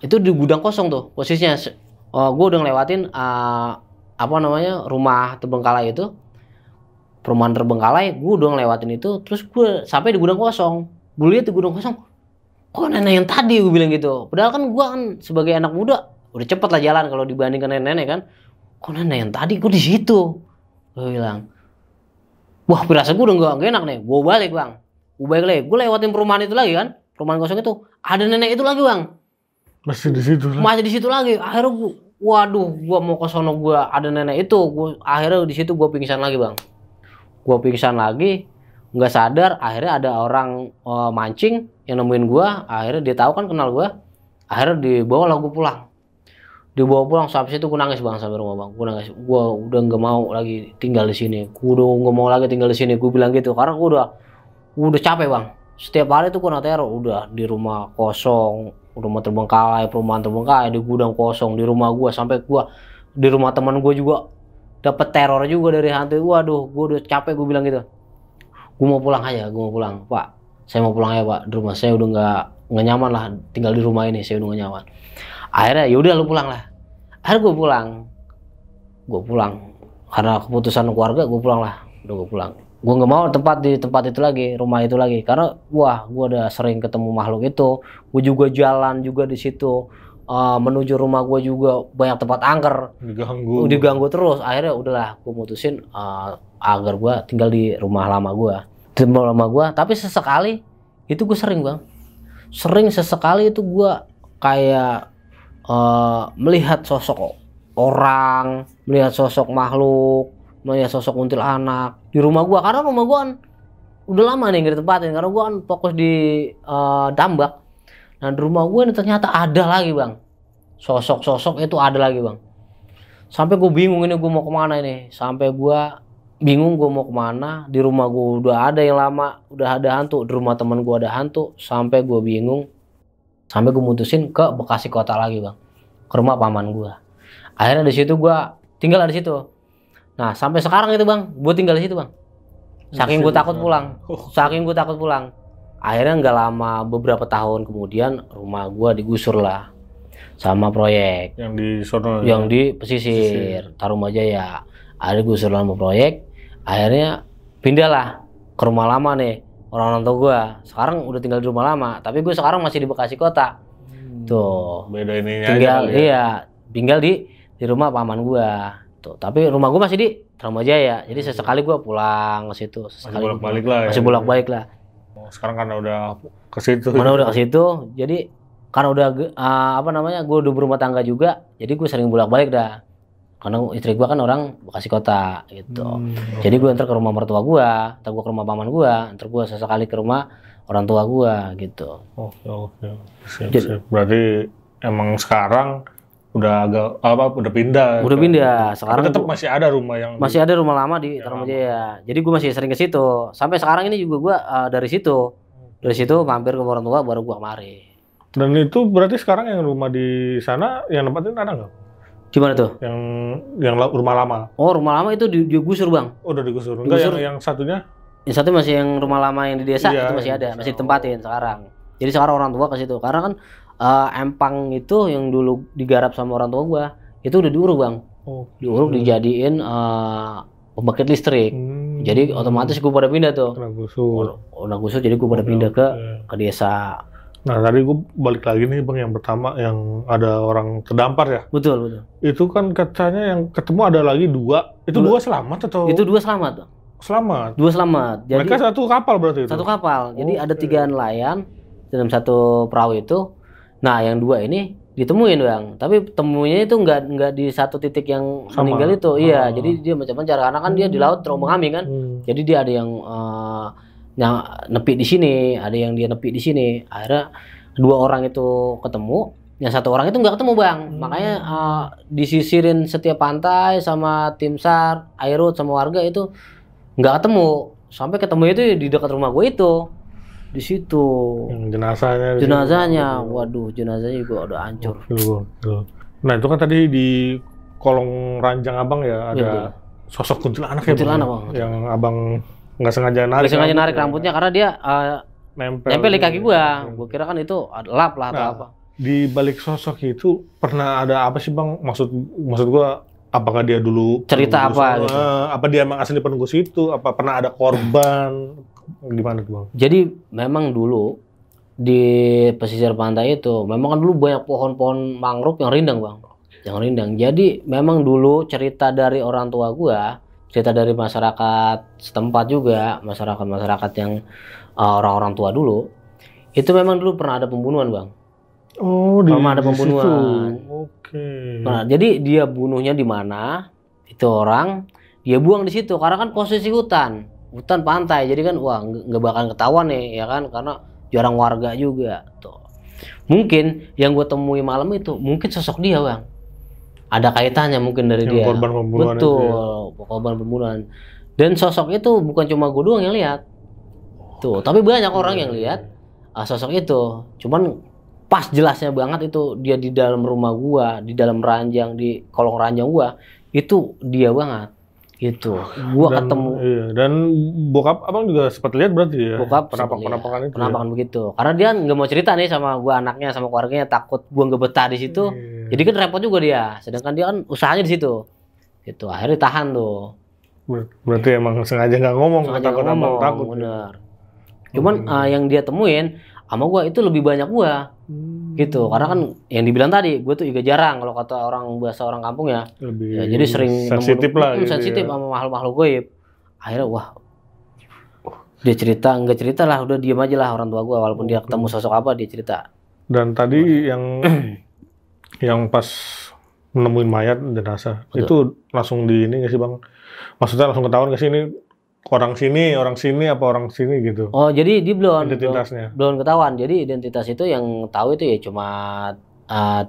Itu di gudang kosong tuh posisinya. Gue udah ngelewatin rumah terbengkalai itu. Perumahan terbengkalai, gue udah ngelewatin itu. Terus gue sampai di gudang kosong. Gue lihat di gudang kosong, kok nenek yang tadi, gue bilang gitu. Padahal kan gue kan sebagai anak muda udah cepet lah jalan kalau dibandingkan nenek-nenek kan. Kok nenek yang tadi gue di situ? Gue bilang, wah pirasat gue udah gak enak nih. Gue balik bang, gue lewatin perumahan itu lagi kan, perumahan kosong itu ada nenek itu lagi bang. Masih di situ lagi. Akhirnya gue, waduh, gue mau ke sono, gue ada nenek itu. Akhirnya di situ gue pingsan lagi bang. Nggak sadar. Akhirnya ada orang mancing yang nemuin gue. Akhirnya dia tahu kan kenal gue. Akhirnya dibawa lah gue pulang. Sampai situ gue nangis bang, sampai rumah bang. Gue nangis. Gue udah nggak mau lagi tinggal di sini. Gue bilang gitu karena gue udah capek bang. Setiap hari tuh kena teror. Udah di rumah kosong, rumah terbengkalai, perumahan terbengkalai, di gudang kosong, di rumah gue, sampai gue di rumah teman gue juga dapat teror juga dari hantu. Waduh, gue udah capek, gue bilang gitu. Gue mau pulang Pak. Saya mau pulang ya Pak. Di rumah saya udah nggak nyaman lah tinggal di rumah ini, saya udah nggak nyaman. Akhirnya yaudah lu pulang lah. Akhirnya gue pulang. Karena keputusan keluarga, gue pulang lah. Gue nggak mau di tempat itu lagi, rumah itu lagi. Karena gue udah sering ketemu makhluk itu. Gue juga jalan juga di situ. Menuju rumah gue juga banyak tempat angker. Diganggu terus. Akhirnya udahlah, gue mutusin agar gue tinggal di rumah lama gue. Tapi sesekali itu gue sering bang. Sesekali itu gue kayak melihat sosok orang, melihat sosok makhluk, melihat sosok kuntilanak di rumah gue. Karena rumah gue kan udah lama nih nggak ditempatin, karena gue kan fokus di tambak. Nah di rumah gue ini ternyata ada lagi bang, sosok itu ada lagi bang. Sampai gue bingung ini gue mau kemana ini. Di rumah gue udah ada yang lama, udah ada hantu. Di rumah teman gue ada hantu. Sampai gue bingung. Sampai gue mutusin ke Bekasi kota lagi bang, ke rumah paman gue. Akhirnya di situ gue tinggal di situ. Nah sampai sekarang itu bang, gue tinggal di situ bang. Saking gue takut pulang. Akhirnya nggak lama, beberapa tahun kemudian rumah gue digusur lah sama proyek. Yang di pesisir Tarumajaya. Akhirnya gusur sama proyek. Akhirnya pindah lah ke rumah lama nih. Orang tua gue sekarang udah tinggal di rumah lama, tapi gue sekarang masih di Bekasi kota. Tuh. Beda ininya tinggal aja ya. Tinggal di rumah paman gue. Tuh, tapi rumah gue masih di Tarumajaya. Jadi sesekali gue pulang ke situ. Masih bolak-balik lah. Sekarang karena udah ke situ. Jadi karena udah gue udah berumah tangga juga, jadi gue sering bolak-balik dah. Karena istri gue kan orang Bekasi kota gitu. Jadi gue ntar ke rumah mertua gue, ntar gue ke rumah paman gue, ntar gue sesekali ke rumah orang tua gue gitu. Oke. Siap. Berarti emang sekarang udah udah pindah. Sekarang tapi tetap masih ada rumah lama di Tarumajaya. Jadi gue masih sering ke situ. Sampai sekarang ini juga gue dari situ mampir ke orang tua, baru gue kemari. Dan itu berarti sekarang yang rumah di sana yang nempatin ada nggak? Gimana tuh? Yang rumah lama. Oh, rumah lama itu digusur bang. Oh, udah digusur. Enggak, yang satunya? Yang satu masih yang rumah lama yang di desa, itu masih ada, masih ditempatin sekarang. Jadi sekarang orang tua ke situ. Karena kan empang itu yang dulu digarap sama orang tua gua itu udah diuruk bang. Diuruk dijadiin pembangkit listrik. Jadi otomatis gua pada pindah tuh. Udah gusur jadi gua pada pindah ke desa. Nah tadi gue balik lagi nih bang, yang pertama yang ada orang terdampar ya. Betul. Itu kan katanya yang ketemu ada lagi 2. Itu 2 selamat atau? Itu 2 selamat. Selamat. 2 selamat. Jadi mereka satu kapal berarti itu? Satu kapal. Jadi ada 3 nelayan dalam satu perahu itu. Nah yang 2 ini ditemuin bang. Tapi temunya itu nggak di satu titik yang meninggal itu. Iya. Jadi dia macam-macam karena kan dia di laut terombang-ambing kan. Jadi dia ada yang nepi di sini, ada yang dia nepi di sini. Akhirnya 2 orang itu ketemu, yang 1 orang itu nggak ketemu bang. Makanya disisirin setiap pantai sama tim SAR, Airut sama warga itu nggak ketemu. Sampai ketemu itu di dekat rumah gue itu, di situ. Yang jenazahnya, waduh jenazahnya juga udah hancur. Nah itu kan tadi di kolong ranjang abang ya ada sosok kuntilanak ya bang. Yang abang nggak sengaja narik rambutnya karena dia nempel di kaki gua kira kan itu lap lah atau apa. Di balik sosok itu pernah ada apa sih bang? Maksud gua apakah dia dulu cerita apa gitu? Apa dia emang asli penunggu situ? Apa pernah ada korban? Gimana tuh bang? Jadi memang dulu di pesisir pantai itu memang kan dulu banyak pohon-pohon mangrove yang rindang bang, Jadi memang dulu cerita dari orang tua gua, cerita dari masyarakat setempat juga, masyarakat yang orang-orang tua dulu, itu memang dulu pernah ada pembunuhan bang. Pernah ada pembunuhan. Nah, jadi dia bunuhnya di mana? Itu orang dia buang di situ karena kan posisi hutan pantai, jadi kan wah nggak bakalan ketahuan nih ya kan, karena jarang warga juga tuh. Mungkin yang gue temui malam itu mungkin sosok dia bang. Ada kaitannya mungkin dari dia. Korban pembunuhan. Betul, korban pembunuhan. Dan sosok itu bukan cuma gue doang yang lihat. Tuh, tapi banyak orang yang lihat sosok itu. Cuman pas jelasnya banget itu dia di dalam rumah gua, di dalam ranjang, di kolong ranjang gua, itu dia banget. Gitu. Gua ketemu. Iya, dan bokap abang juga sempat lihat berarti ya. Bokap penampakan itu. Penampakan begitu. Karena dia nggak mau cerita nih sama gua, anaknya sama keluarganya, takut gua nggak betah di situ. Jadi kan repot juga dia. Sedangkan dia kan usahanya di situ. Gitu. Akhirnya ditahan tuh. Berarti emang sengaja nggak ngomong. Takut. Bener. Cuman yang dia temuin sama gua itu lebih banyak gua. Gitu. Karena kan yang dibilang tadi, gua tuh juga jarang kalau kata bahasa orang kampung ya. Jadi sering sensitif lah gitu. Sensitif sama makhluk-makhluk gaib. Akhirnya wah. Dia nggak cerita lah, udah diam aja lah orang tua gua, walaupun dia ketemu sosok apa dia cerita. Dan tadi yang pas menemuin mayat jenazah itu langsung di ini nggak sih bang? Maksudnya langsung ketahuan nggak sih ini orang sini apa orang sini gitu? Oh jadi dia belum ketahuan. Jadi identitas itu yang tahu itu ya cuma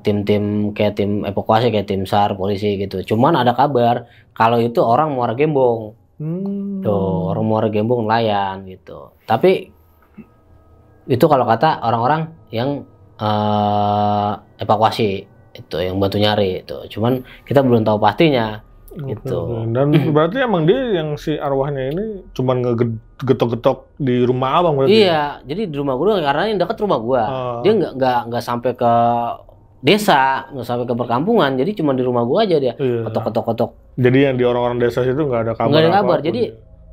tim-tim kayak tim evakuasi, kayak tim SAR, polisi gitu. Cuman ada kabar kalau itu orang Muara Gembong. Tuh orang Muara Gembong nelayan gitu. Tapi itu kalau kata orang-orang yang evakuasi itu, yang bantu nyari itu. Cuman kita belum tahu pastinya. Gitu. Dan berarti emang dia yang si arwahnya ini cuman ngegetok-getok di rumah abang berarti? Iya, jadi di rumah gue doang, karena ini dekat rumah gue. Dia nggak sampai ke desa, nggak sampai ke perkampungan, jadi cuma di rumah gue aja dia ketok-ketok. Jadi yang di orang-orang desa itu nggak ada kabar? Nggak ada kabar. Jadi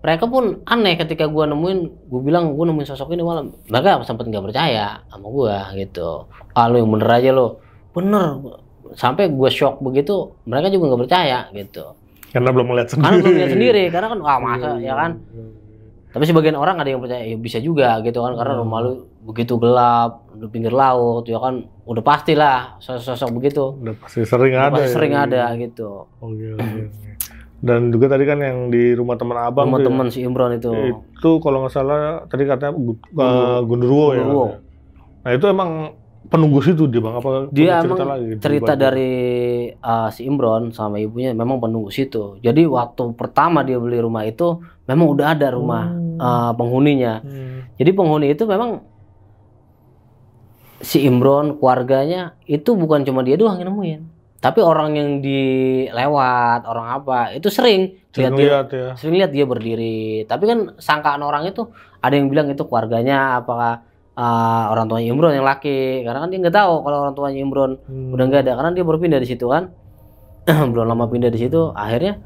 mereka pun aneh ketika gue gue bilang gue nemuin sosok ini malam. Mereka sempat nggak percaya sama gue gitu. Lo yang bener aja lo, bener. Sampai gue shock begitu, mereka juga nggak percaya gitu. Karena belum melihat sendiri. Karena kan masa ya kan. Tapi sebagian orang ada yang percaya, ya bisa juga gitu kan, karena rumah lu begitu gelap, di pinggir laut, ya kan, udah pastilah sosok begitu. Udah pasti sering ada gitu. Dan juga tadi kan yang di rumah teman abang, rumah teman si Imron itu kalau nggak salah tadi katanya Gundurwo ya. Nah itu emang penunggu situ dia bang, apa dia emang cerita dari si Imron sama ibunya memang penunggu situ. Jadi waktu pertama dia beli rumah itu memang udah ada rumah penghuninya. Jadi penghuni itu memang si Imron, keluarganya itu bukan cuma dia doang yang nemuin, tapi orang yang dilewat, orang apa itu sering lihat dia berdiri. Tapi kan sangkaan orang itu ada yang bilang itu keluarganya, apakah orang tuanya Imron yang laki, karena kan dia nggak tahu kalau orang tuanya Imron udah nggak ada, karena dia baru pindah di situ kan. Belum lama pindah di situ, akhirnya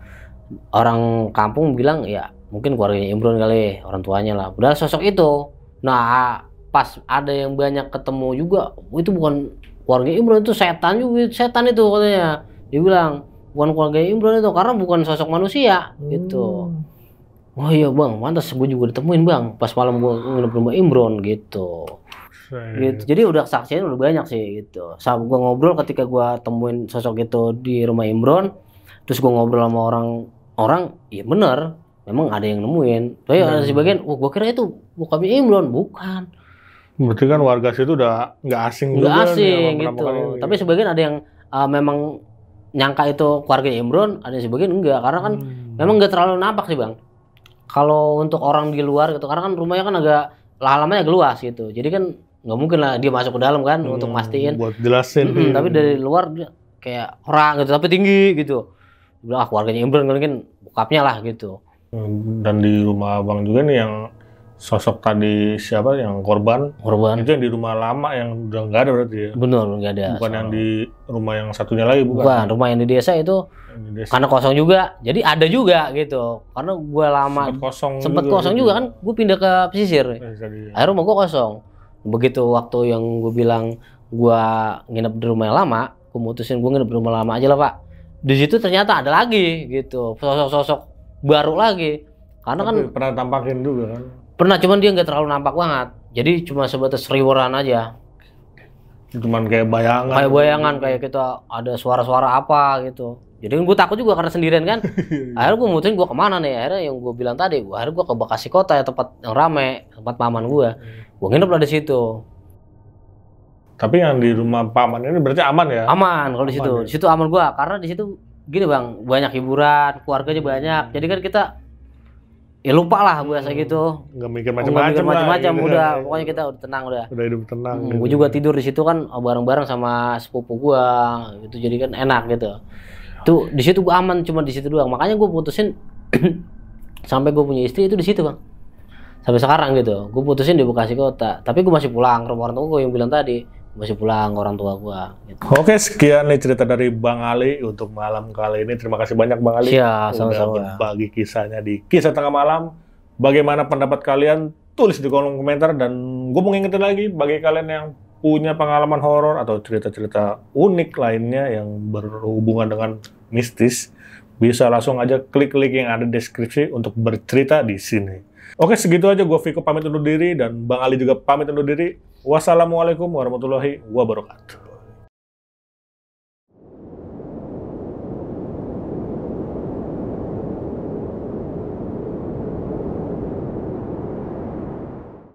orang kampung bilang ya mungkin keluarganya Imron kali, orang tuanya lah. Udah sosok itu. Nah pas ada yang banyak ketemu juga, itu bukan keluarga Imron, itu setan juga, setan itu katanya. Dia bilang bukan keluarga Imron itu karena bukan sosok manusia gitu. Oh iya bang, pantas gue juga ditemuin bang pas malam gue nginep di rumah Imron gitu. Gitu. Jadi udah saksinya udah banyak sih gitu. Saat gue ngobrol ketika gue temuin sosok itu di rumah Imron, terus gue ngobrol sama orang, iya bener, memang ada yang nemuin. Tapi ada sebagian, gue kira itu bukan Imron, bukan. Berarti kan warga situ udah nggak asing juga. Nggak asing gitu. Tapi sebagian ada yang memang nyangka itu keluarga Imron, ada yang sebagian enggak, karena kan memang nggak terlalu nampak sih bang. Kalau untuk orang di luar gitu, karena kan rumahnya kan agak halamannya agak luas gitu, jadi kan nggak mungkin lah dia masuk ke dalam kan untuk mastiin. Buat jelasin. Tapi dari luar dia kayak orang gitu, tapi tinggi gitu. Bilang keluarganya Imron kan bokapnya lah gitu. Dan di rumah abang juga nih yang sosok tadi siapa yang korban itu yang di rumah lama yang udah nggak ada berarti ya? Bener, nggak ada. Bukan yang di rumah yang satunya lagi, bukan. Rumah yang di desa itu karena kosong juga, jadi ada juga gitu. Karena gue lama sempet kosong juga kan, gue pindah ke pesisir. Akhirnya rumah gue kosong. Begitu waktu yang gue bilang gue nginep di rumah yang lama, gue mutusin gue nginep di rumah lama aja lah pak. Di situ ternyata ada lagi gitu, sosok-sosok baru lagi. Karena kan pernah tampakin juga kan? Pernah, cuman dia nggak terlalu nampak banget. Jadi cuma sebatas riuran aja. Cuman kayak bayangan. Kayak bayangan, kayak kita ada suara-suara apa gitu. Jadi gue takut juga karena sendirian kan. Akhirnya gue mutusin gue kemana nih. Akhirnya yang gue bilang tadi, akhirnya gue ke Bekasi Kota ya, tempat yang rame, tempat paman gue. Gue nginep lah di situ. Tapi yang di rumah paman ini berarti aman ya? Aman kalau di situ. Ya? Di situ aman gue, karena di situ gini bang, banyak hiburan, keluarganya banyak. Jadi kan kita ya lupa lah biasa gitu. Nggak mikir macam-macam gitu udah kan. Pokoknya kita udah tenang udah. Udah hidup tenang. Gitu. Gue juga tidur di situ kan bareng-bareng sama sepupu gue gitu, jadi kan enak gitu. Tuh di situ gue aman, cuma di situ doang. Makanya gue putusin sampai gue punya istri itu di situ bang. Sampai sekarang gitu. Gue putusin di Bekasi Kota. Tapi gue masih pulang ke rumah orang tua gue yang bilang tadi. Masih pulang ke orang tua gue. Gitu. Oke, sekian nih cerita dari Bang Ali untuk malam kali ini. Terima kasih banyak Bang Ali. Siap, sama-sama. Udah berbagi kisahnya di Kisah Tengah Malam. Bagaimana pendapat kalian? Tulis di kolom komentar. Dan gue mau ngingetin lagi, bagi kalian yang punya pengalaman horor atau cerita-cerita unik lainnya yang berhubungan dengan mistis, bisa langsung aja klik link yang ada di deskripsi untuk bercerita di sini. Oke, segitu aja. Gue Viko pamit undur diri dan Bang Ali juga pamit undur diri. Wassalamualaikum warahmatullahi wabarakatuh.